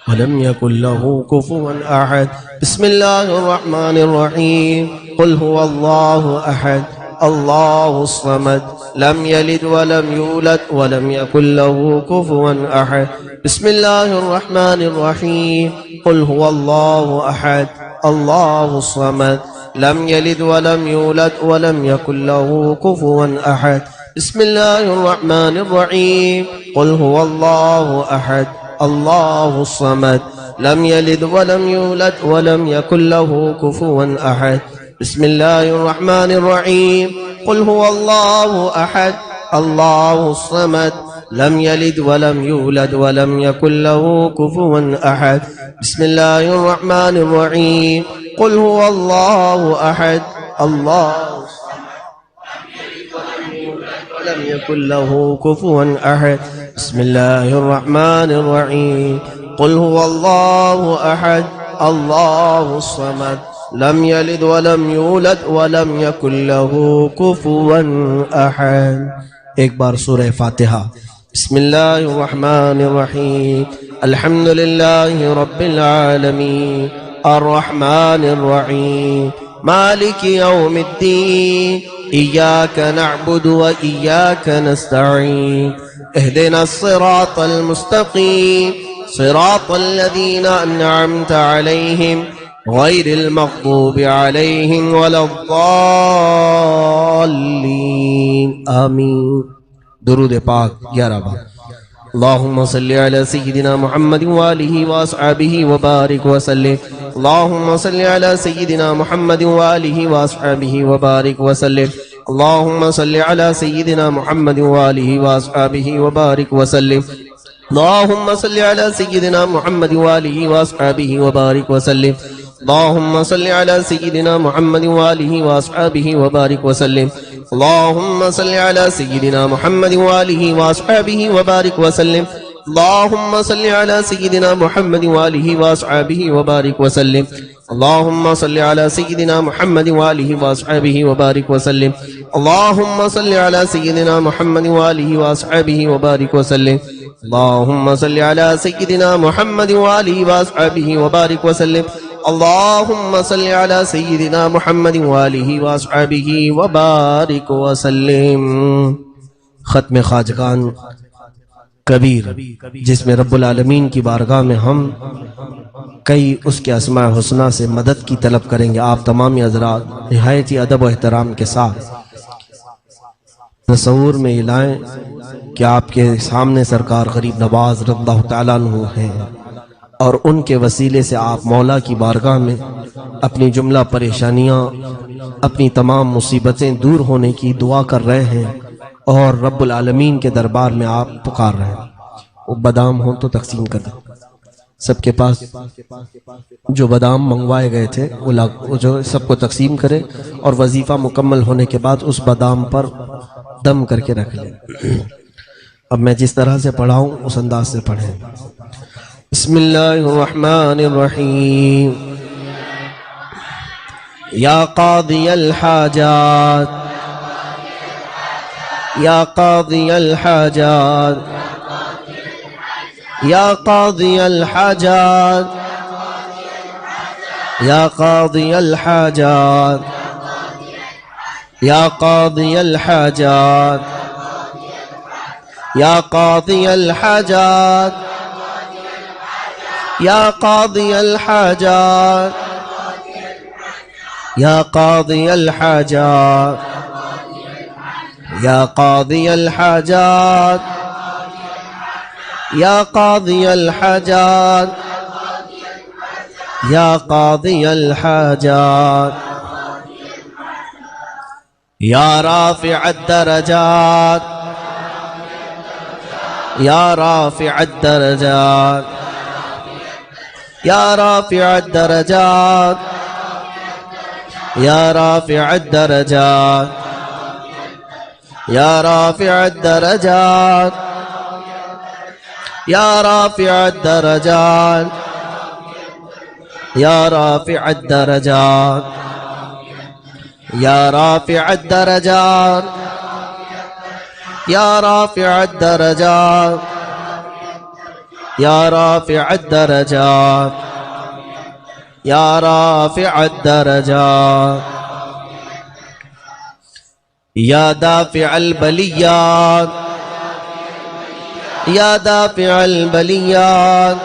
A: ولم يكن له كفوا أحد۔ بسم الله الرحمن الرحيم، قل هو الله أحد الله الصمد لم يلد ولم يولد ولم يكن له كفوا أحد. بسم الله الرحمن الرحيم. قل هو الله أحد الله الصمد لم يلد ولم يولد ولم يكن له كفوا أحد. بسم الله الرحمن الرحيم. قل هو الله أحد الله الصمد لم يلد ولم يولد ولم يكن له كفوا أحد. بسم الله الرحمن الرحيم. قل هو الله أحد الله الصمد لم يلد ولم يولد ولم يكن له كفوا أحد. بسم الله الرحمن الرحيم. قل هو الله أحد الله لم يكن له كفوا أحد. بسم الله الرحمن الرحيم. قل هو الله أحد الله الصمد لم يلد ولم يولد ولم يكن له كفوا أحد. ایک بار سورہ فاتحہ. بسم اللہ الرحمن الرحیم. الحمد للہ رب العالمین الرحمن الرحیم مالک یوم الدین إياك نعبد وإياك نستعين اهدنا الصراط المستقيم صراط الذين أنعمت عليهم غير المغضوب عليهم ولا الضالين آمين. درود پاک 11 بار. اللهم صل على سيدنا محمد وآله وأصحابه وبارك وسلم. اللهم صل على سيدنا محمد وآله وأصحابه وبارك وسلم. اللهم صل على سيدنا محمد وآله وأصحابه وبارك وسلم. اللهم صل على سيدنا محمد وآله وأصحابه وبارك وسلم. اللهم صل على سيدنا محمد وآله وأصحابه وبارك وسلم. اللهم صل على سيدنا محمد وآله وأصحابه وبارك وسلم. اللهم صل على سيدنا محمد وآله وأصحابه وبارك وسلم. اللهم صل على سيدنا محمد وآله وأصحابه وبارك وسلم. اللهم صل على سيدنا محمد وآله وأصحابه وبارك وسلم. اللهم صل على سيدنا محمد وآله وأصحابه وبارك وسلم. اللهم صل على سيدنا محمد وآله وأصحابه وبارك وسلم. ختم خواجگان کبیر جس میں رب العالمین کی بارگاہ میں ہم کئی اس کے اسماء حسنہ سے مدد کی طلب کریں گے. آپ تمامی حضرات نہایت ہی ادب و احترام کے ساتھ تصور میں یہ لائیں کہ آپ کے سامنے سرکار غریب نواز رضی اللہ تعالیٰ عنہ ہیں اور ان کے وسیلے سے آپ مولا کی بارگاہ میں اپنی جملہ پریشانیاں اپنی تمام مصیبتیں دور ہونے کی دعا کر رہے ہیں اور رب العالمین کے دربار میں آپ پکار رہے ہیں. وہ بادام ہوں تو تقسیم کر دیں. سب کے پاس جو بادام منگوائے گئے تھے وہ جو سب کو تقسیم کرے اور وظیفہ مکمل ہونے کے بعد اس بادام پر دم کر کے رکھ لیں. اب میں جس طرح سے پڑھاؤں اس انداز سے پڑھیں. بسم اللہ الرحمن الرحیم. یا قاضی الحاجات یا قاضی الحاجات یا قاضی الحاجات یا قاضی الحاجات یا قاضی الحاجات یا قاضی الحاجات یا قاضی الحاجات یا قاضی الحاجات یا قاضی الحاجات یا قاضی الحاجات یا قاضی الحاجات یا رافع الدرجات یا رافع الدرجات یا رافع الدرجات یا رافع الدرجات یا رافع الدرجات یا رافع الدرجات یا رافع الدرجات یا رافع الدرجات یا رافع الدرجات یا رافع الدرجات یا رافع الدرجات یا دافع البلیات یا دافع البلیات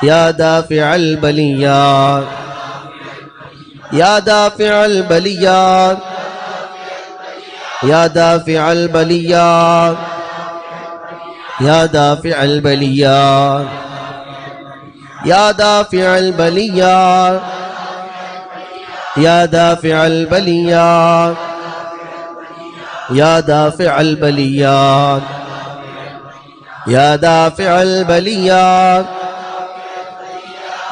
A: یا دافع البلیات یا دافع البلیات یا دافع البلیات یا دافع البلیات یا دافع البلیات یا دافع البلیات یا دافع البلیات یا دافع البلیات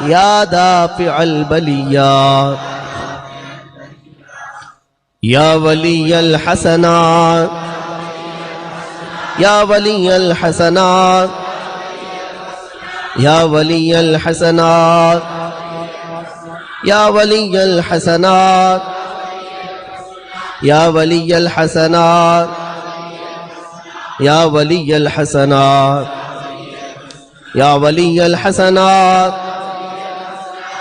A: یا دافع البلیات یا ولی الحسنات یا ولی الحسنات یا ولی الحسنات یا ولی الحسنات یا ولی الحسنات یا ولی الحسنات یا ولی الحسنات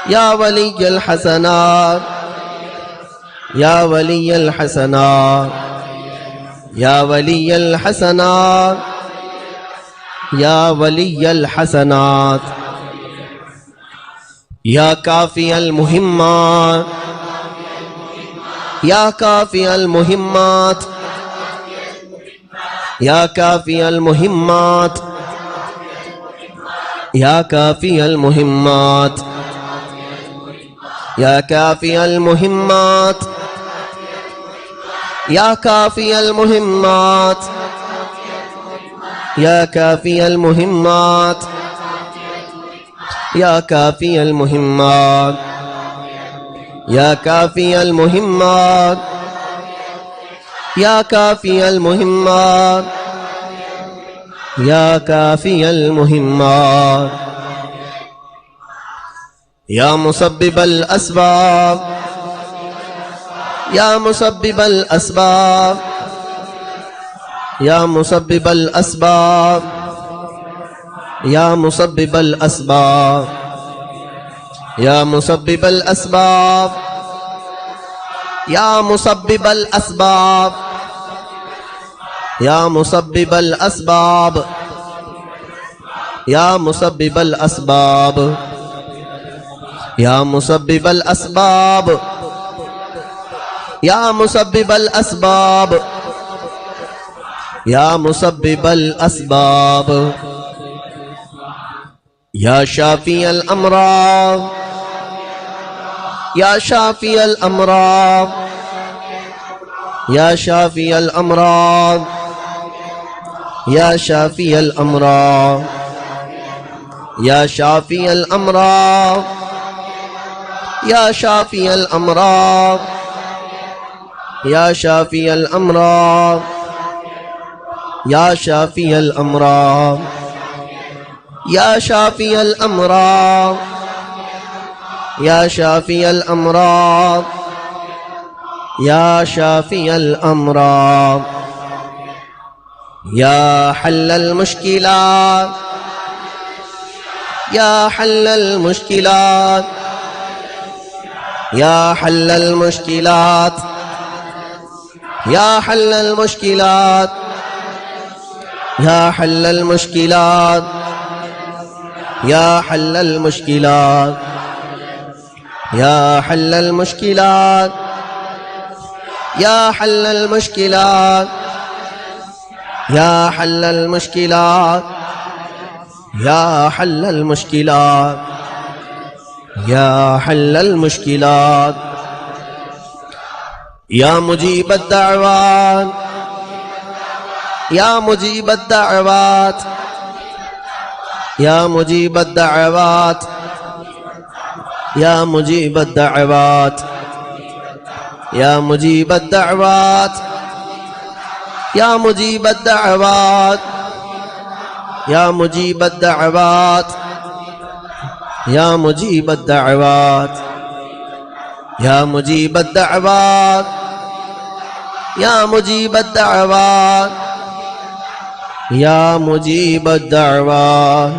A: یا ولی الحسنات یا ولی الحسنات یا ولی الحسنات یا ولی الحسنات یا کافی المہمات یا کافی المہمات یا کافی المہمات یا کافی المہمات یا کافی المہمات یا کافی المہمات یا کافی المہمات یا کافی المہمات یا کافی المہمات یا کافی المہمات یا کافی المہمات یا مسبب الاسباب یا مسبب الاسباب یا مسبب الاسباب یا مسبب الاسباب یا مسبب الاسباب یا مسبب الاسباب یا مسبب الاسباب یا مسبب الاسباب یا مسبب الاسباب یا مسبب الاسباب یا مسبب الاسباب یا شافی الامراض یا شافی الامراض یا شافی الامراض یا شافی الامراض یا شافی الامراض یا شافی الامراض یا شافی الامراض یا شافی الامراض یا شافی الامراض یا شافی الامراض یا شافی الامراض یا حل المشکلات یا حل المشکلات یا حل المشکلات یا حل المشکلات یا حل المشکلات یا حل المشکلات یا حل المشکلات یا حل المشکلات یا حل المشکلات یا حل المشکلات یا حل المشکلات یا مجیب الدعوات یا مجیب الدعوات یا مجیب الدعوات یا مجیب الدعوات یا مجیب الدعوات یا مجیب الدعوات یا مجیب الدعوات یا مجیب الدعوات یا مجیب الدعوات یا مجیب الدعوات یا مجیب الدعوات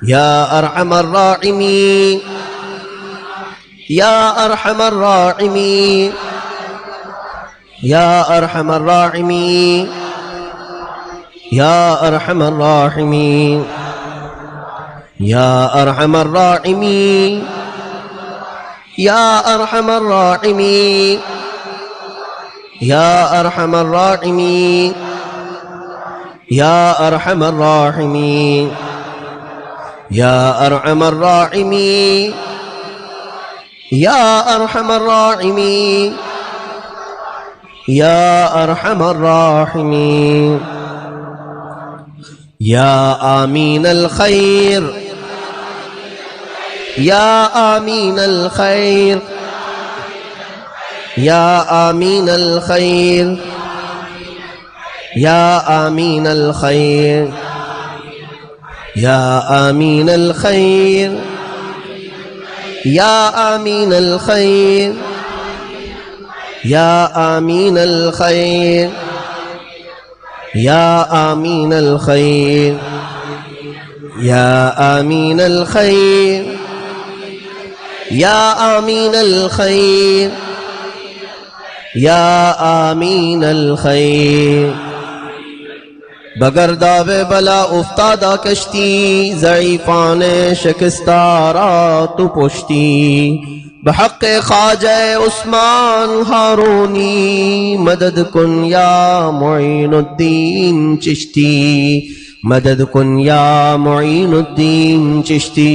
A: یا ارحم الراحمین یا ارحم الراحمین يا أرحم الراحمين يا أرحم الراحمين يا أرحم الراحمين يا أرحم الراحمين يا أرحم الراحمين يا أرحم الراحمين يا أرحم الراحمين يا أرحم الراحمين يا أرحم الراحمين يا آمين الخير يا آمين الخير يا آمين الخير يا آمين الخير يا آمين الخير يا آمين الخير يا آمين الخير يا آمين الخير يا آمين الخير يا آمين الخير يا آمين الخير بگرداب بلا افتادہ کشتی ضعیفان شکستارا تو پشتی بحق خواجہ عثمان ہارونی مدد کن یا معین الدین چشتی مدد کن یا معین الدین چشتی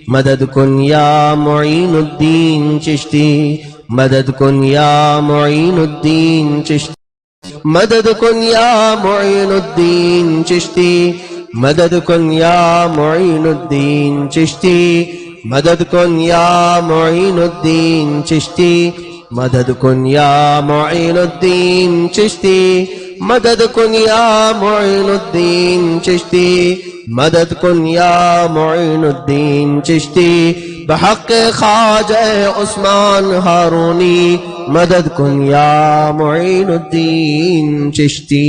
A: مدد کن یا معین الدین چشتی مدد کن یا معین الدین چشتی مدد کن یا معین الدین چشتی مدد کن یا معین الدین چشتی مدد کن یا معین الدین چشتی مدد کن یا معین الدین چشتی مدد کن یا معین الدین چشتی مدد کن یا معین الدین چشتی بحق خواجہ عثمان ہارونی مدد کن یا معین الدین چشتی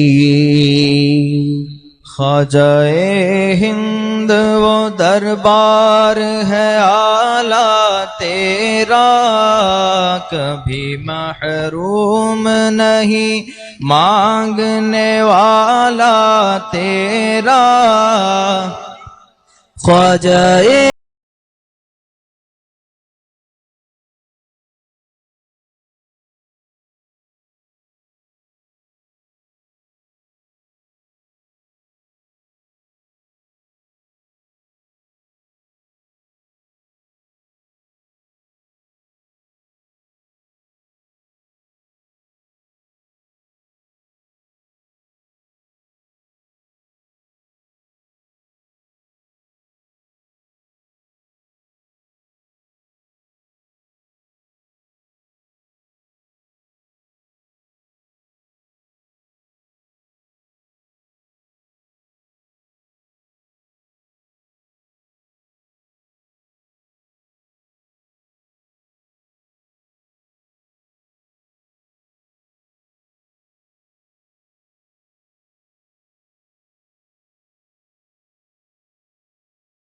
B: خواجہ ہند وہ دربار ہے اعلیٰ تیرا کبھی محروم نہیں مانگنے والا تیرا خواجہ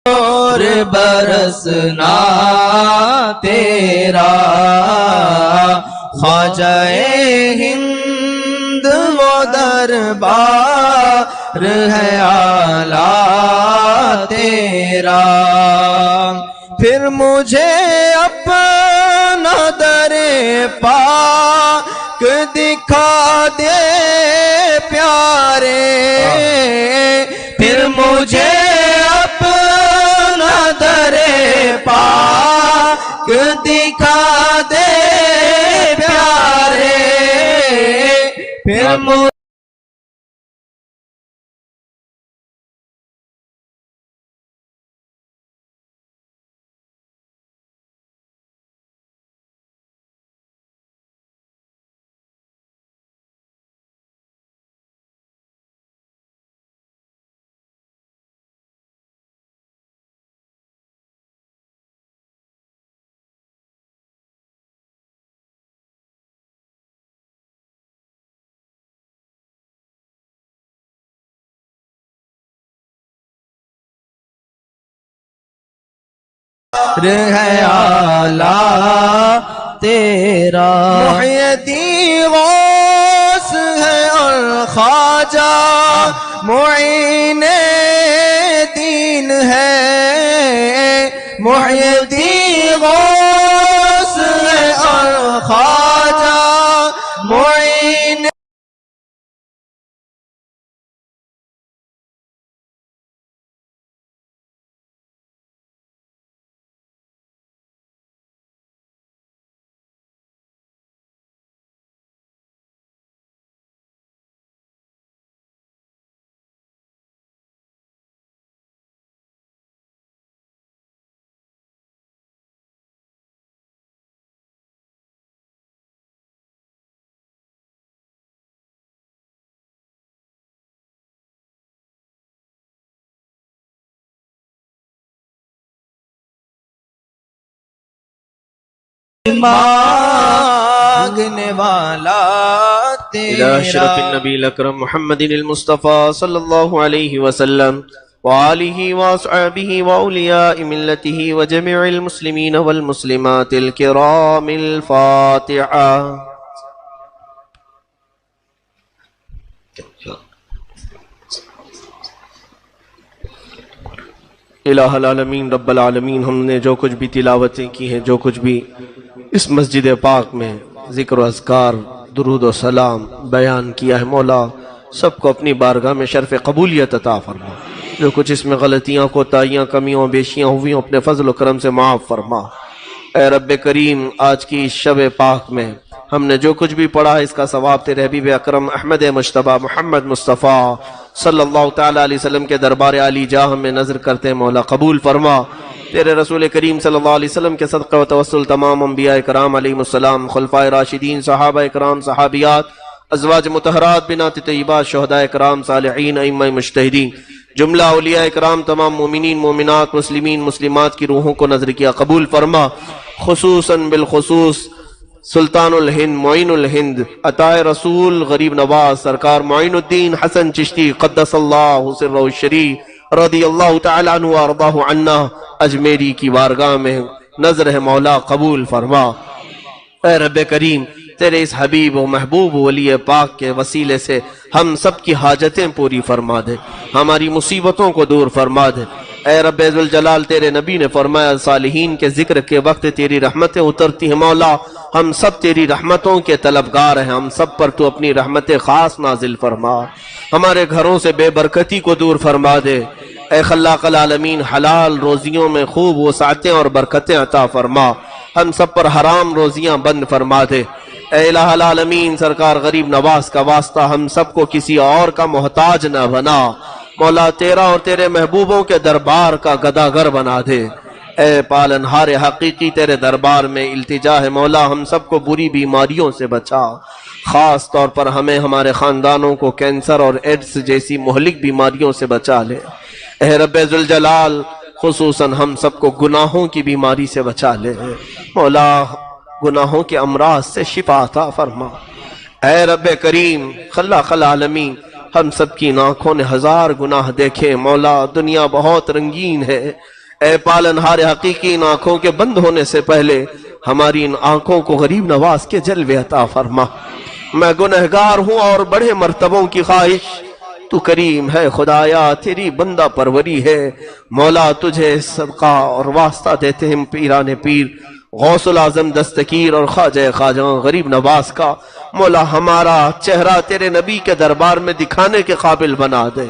B: اور برسنا تیرا خواجہ ہند وہ دربار ہے اعلیٰ تیرا پھر مجھے اپنا در پاک دکھا دے پیارے پھر مجھے پاک دکھا دے پیارے پھر ہے اعلیٰ تیرا محی الدین معین دین ہے، محی الدین غوث ہے اور خواجہ معین مانگنے والا
A: إلى أشرف
B: تیرا
A: النبي الأكرم محمد المصطفى صلى الله عليه وسلم وآله وأصحابه وأولياء ملته وجميع المسلمين والمسلمات الكرام الفاتحة. الہ العالمین رب العالمین، ہم نے جو کچھ بھی تلاوتیں کی ہیں، جو کچھ بھی اس مسجد پاک میں ذکر و اذکار، درود و سلام بیان کیا ہے، مولا سب کو اپنی بارگاہ میں شرف قبولیت عطا فرما. جو کچھ اس میں غلطیاں، کوتاہیاں، کمیوں، بیشیاں ہوئی ہیں، اپنے فضل و کرم سے معاف فرما. اے رب کریم، آج کی اس شب پاک میں ہم نے جو کچھ بھی پڑھا ہے، اس کا ثواب تیرے حبیب اکرم احمد مجتبی محمد مصطفیٰ صلی اللہ تعالیٰ علیہ وسلم کے دربار عالی جاہ میں نظر کرتے ہیں، مولا قبول فرما. تیرے رسول کریم صلی اللہ علیہ وسلم کے صدقہ و توسل تمام انبیاء کرام علیہم السلام، خلفائے راشدین، صحابہ کرام، صحابیات، ازواج مطہرات، بنات طیبات، شہداء کرام، صالحین، ائمہ مجتہدین، جملہ اولیاء کرام، تمام مومنین، مومنات، مسلمین، مسلمات کی روحوں کو نظر کیا قبول فرما. خصوصاً بالخصوص سلطان الہند، معین الہند، عطا رسول، غریب نواز سرکار معین الدین حسن چشتی قدس اللہ سرہ الشریف رضی اللہ تعالیٰ عنہ وارضاہ عنا، اجمیری کی بارگاہ میں نظر ہے، مولا قبول فرما. اے رب کریم، تیرے اس حبیب و محبوب ولی پاک کے وسیلے سے ہم سب کی حاجتیں پوری فرما دے، ہماری مصیبتوں کو دور فرما دے. اے رب ذوالجلال، تیرے نبی نے فرمایا صالحین کے ذکر کے وقت تیری رحمتیں اترتی ہیں. مولا ہم سب تیری رحمتوں کے طلبگار ہیں، ہم سب پر تو اپنی رحمت خاص نازل فرما، ہمارے گھروں سے بے برکتی کو دور فرما دے. اے خلاق العالمین، حلال روزیوں میں خوب وسعتیں اور برکتیں عطا فرما، ہم سب پر حرام روزیاں بند فرما دے. اے الہ العالمین، سرکار غریب نواز کا واسطہ ہم سب کو کسی اور کا محتاج نہ بنا، مولا تیرا اور تیرے محبوبوں کے دربار کا گداگر بنا دے. اے پالنہار حقیقی، تیرے دربار میں التجا ہے، مولا ہم سب کو بری بیماریوں سے بچا، خاص طور پر ہمیں، ہمارے خاندانوں کو کینسر اور ایڈز جیسی مہلک بیماریوں سے بچا لے. اے رب ذوالجلال، خصوصاً ہم سب کو گناہوں کی بیماری سے بچا لے، مولا گناہوں کے امراض سے شفا عطا فرما. اے رب کریم، خلاق العالمین، ہم سب کی آنکھوں نے ہزار گناہ دیکھے، مولا دنیا بہت رنگین ہے. اے پالنہار حقیقی، ان آنکھوں کے بند ہونے سے پہلے ہماری ان آنکھوں کو غریب نواز کے جلوے عطا فرما. میں گنہگار ہوں اور بڑے مرتبوں کی خواہش، تو کریم ہے خدایا، تیری بندہ پروری ہے. مولا تجھے صدقہ اور واسطہ دیتے ہیں پیران پیر غوث العظم دستگیر اور خواجہ خواجہ غریب نواز کا، مولا ہمارا چہرہ تیرے نبی کے دربار میں دکھانے کے قابل بنا دے.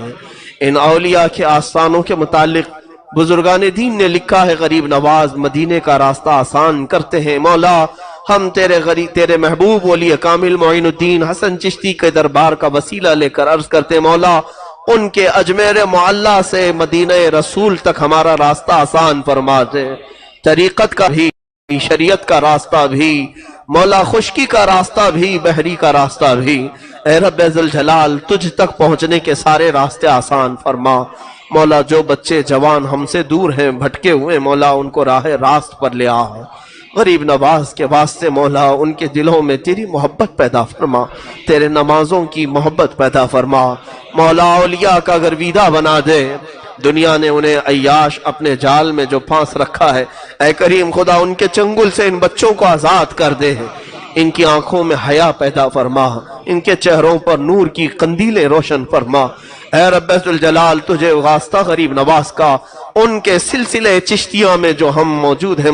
A: ان اولیاء کے آستانوں کے متعلق بزرگان دین نے لکھا ہے، غریب نواز مدینے کا راستہ آسان کرتے ہیں. مولا ہم تیرے محبوب ولی کامل معین الدین حسن چشتی کے دربار کا وسیلہ لے کر عرض کرتے ہیں، مولا ان کے اجمیر معلیٰ سے مدینہ رسول تک ہمارا راستہ آسان فرما دے. طریقت کا بھی، شریعت کا راستہ بھی، مولا خشکی کا راستہ بھی، بحری کا راستہ بھی. اے رب ذوالجلال، تجھ تک پہنچنے کے سارے راستے آسان فرما. مولا جو بچے جوان ہم سے دور ہیں، بھٹکے ہوئے، مولا ان کو راہ راست پر لے آ. غریب نواز کے واسطے مولا ان کے دلوں میں تیری محبت پیدا فرما، تیرے نمازوں کی محبت پیدا فرما. مولا اولیاء کا گرویدہ بنا دے. دنیا نے انہیں عیاش اپنے جال میں جو پھانس رکھا ہے، اے کریم خدا ان کے چنگل سے ان بچوں کو آزاد کر دے. ان کی آنکھوں میں حیا پیدا فرما، ان کے چہروں پر نور کی قندیلیں روشن فرما. اے رب ذوالجلال تجھے واسطہ غریب نواز کا، ان کے سلسلے چشتیہ میں جو ہم موجود ہیں،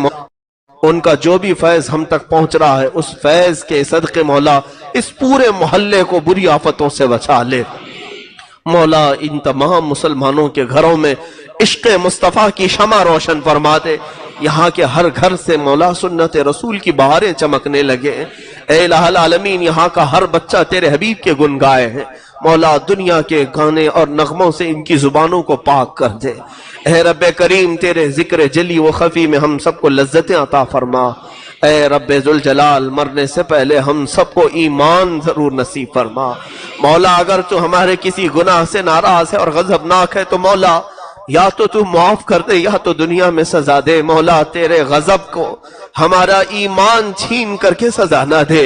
A: ان کا جو بھی فیض ہم تک پہنچ رہا ہے، اس فیض کے صدقے مولا اس پورے محلے کو بری آفتوں سے بچا لے۔ مولا ان تمام مسلمانوں کے گھروں میں عشق مصطفیٰ کی شمع روشن فرما دے، یہاں کے ہر گھر سے مولا سنت رسول کی بہاریں چمکنے لگے۔ اے الہ العالمین یہاں کا ہر بچہ تیرے حبیب کے گن گائے ہیں، مولا دنیا کے گانے اور نغموں سے ان کی زبانوں کو پاک کر دے۔ اے رب کریم تیرے ذکر جلی و خفی میں ہم سب کو لذتیں عطا فرما۔ اے رب ذوالجلال مرنے سے پہلے ہم سب کو ایمان ضرور نصیب فرما۔ مولا اگر تو ہمارے کسی گناہ سے ناراض ہے اور غضبناک ہے تو مولا یا تو معاف کر دے یا تو دنیا میں سزا دے۔ مولا تیرے غضب کو ہمارا ایمان چھین کر کے سزا نہ دے۔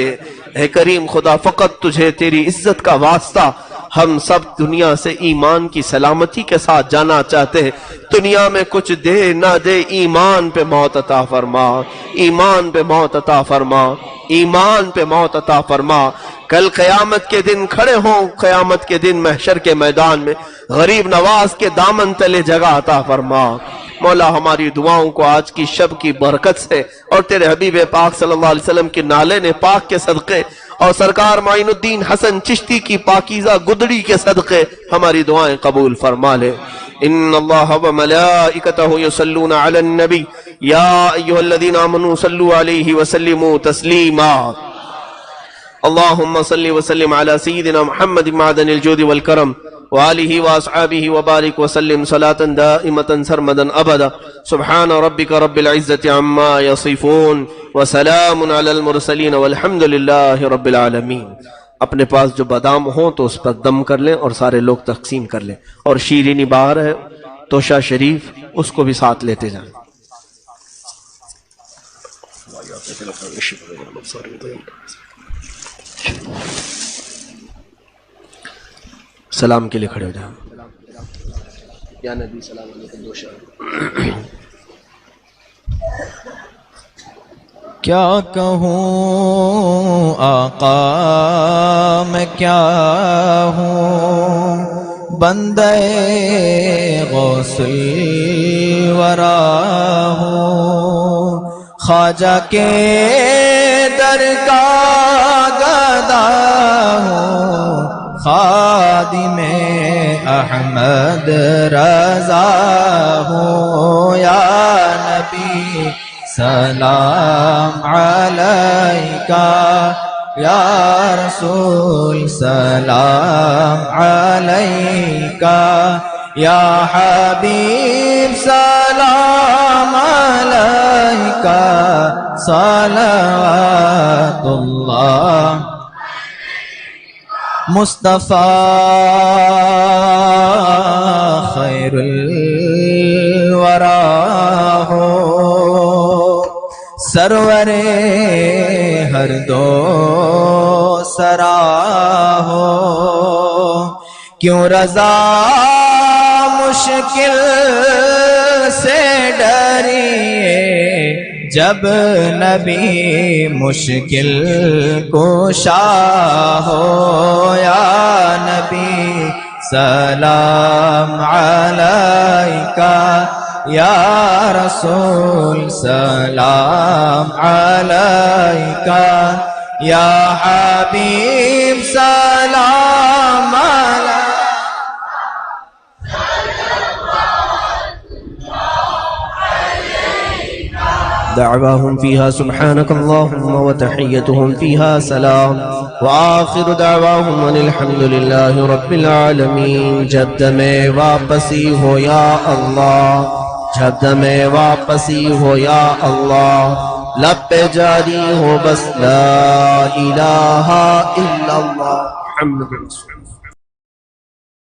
A: اے کریم خدا فقط تجھے تیری عزت کا واسطہ ہم سب دنیا سے ایمان کی سلامتی کے ساتھ جانا چاہتے ہیں۔ دنیا میں کچھ دے نہ دے، ایمان پہ موت عطا فرما، ایمان پہ موت عطا فرما، ایمان پہ موت عطا فرما۔ کل قیامت کے دن کھڑے ہوں، قیامت کے دن محشر کے میدان میں غریب نواز کے دامن تلے جگہ عطا فرما۔ مولا ہماری دعاؤں کو آج کی شب کی برکت سے اور تیرے حبیب پاک صلی اللہ علیہ وسلم کی نالے نے پاک کے صدقے اور سرکار معین الدین حسن چشتی کی پاکیزہ گدڑی کے صدقے ہماری دعائیں قبول فرما لے۔ ان اللہ و ملائکتہ یصلون علی النبی یا ایھا الذین آمنوا صلوا علیہ وسلموا تسلیما۔ اللہم صل وسلم علی سیدنا محمد معدن الجود والکرم وآلہ واصحابہ وبارک وسلم صلاة دائمة سرمدا ابدا۔ سبحان ربک رب العزت عما یصفون وسلام علی المرسلین والحمد للہ رب العالمین۔ اپنے پاس جو بادام ہوں تو اس پر دم کر لیں اور سارے لوگ تقسیم کر لیں، اور شیرینی باہر ہے توشہ شریف اس کو بھی ساتھ لیتے جائیں۔ سلام کے لیے کھڑے ہو جائیں۔ یا نبی سلام علیکم دو شعر۔
B: کیا کہوں آقا میں کیا ہوں، بندے غوث الورا ہوں، خواجہ کے درگاہ گدا ہوں، خادم احمد رضا ہوں۔ یا نبی سلام علیکہ، یا رسول سلام علیکہ، یا حبیب سلام علیکہ، صلوات اللہ مصطفیٰ خیر الورا ہو، سرور ہر دو سرا ہو، کیوں رضا مشکل سے ڈریے، جب نبی مشکل کشا ہو۔ یا نبی سلام علیکہ، یا رسول سلام علیکہ، یا حبیب سلام علیکہ۔
A: دعواهم فيها سبحانك اللهم وتحيتهم فيها سلام وآخر دعواهم ان الحمد لله رب العالمین۔ جب میں واپسی ہو یا اللہ، جب میں واپسی ہو یا اللہ، لب پہ جاری ہو بس لا الہ الا اللہ محمد رسول اللہ۔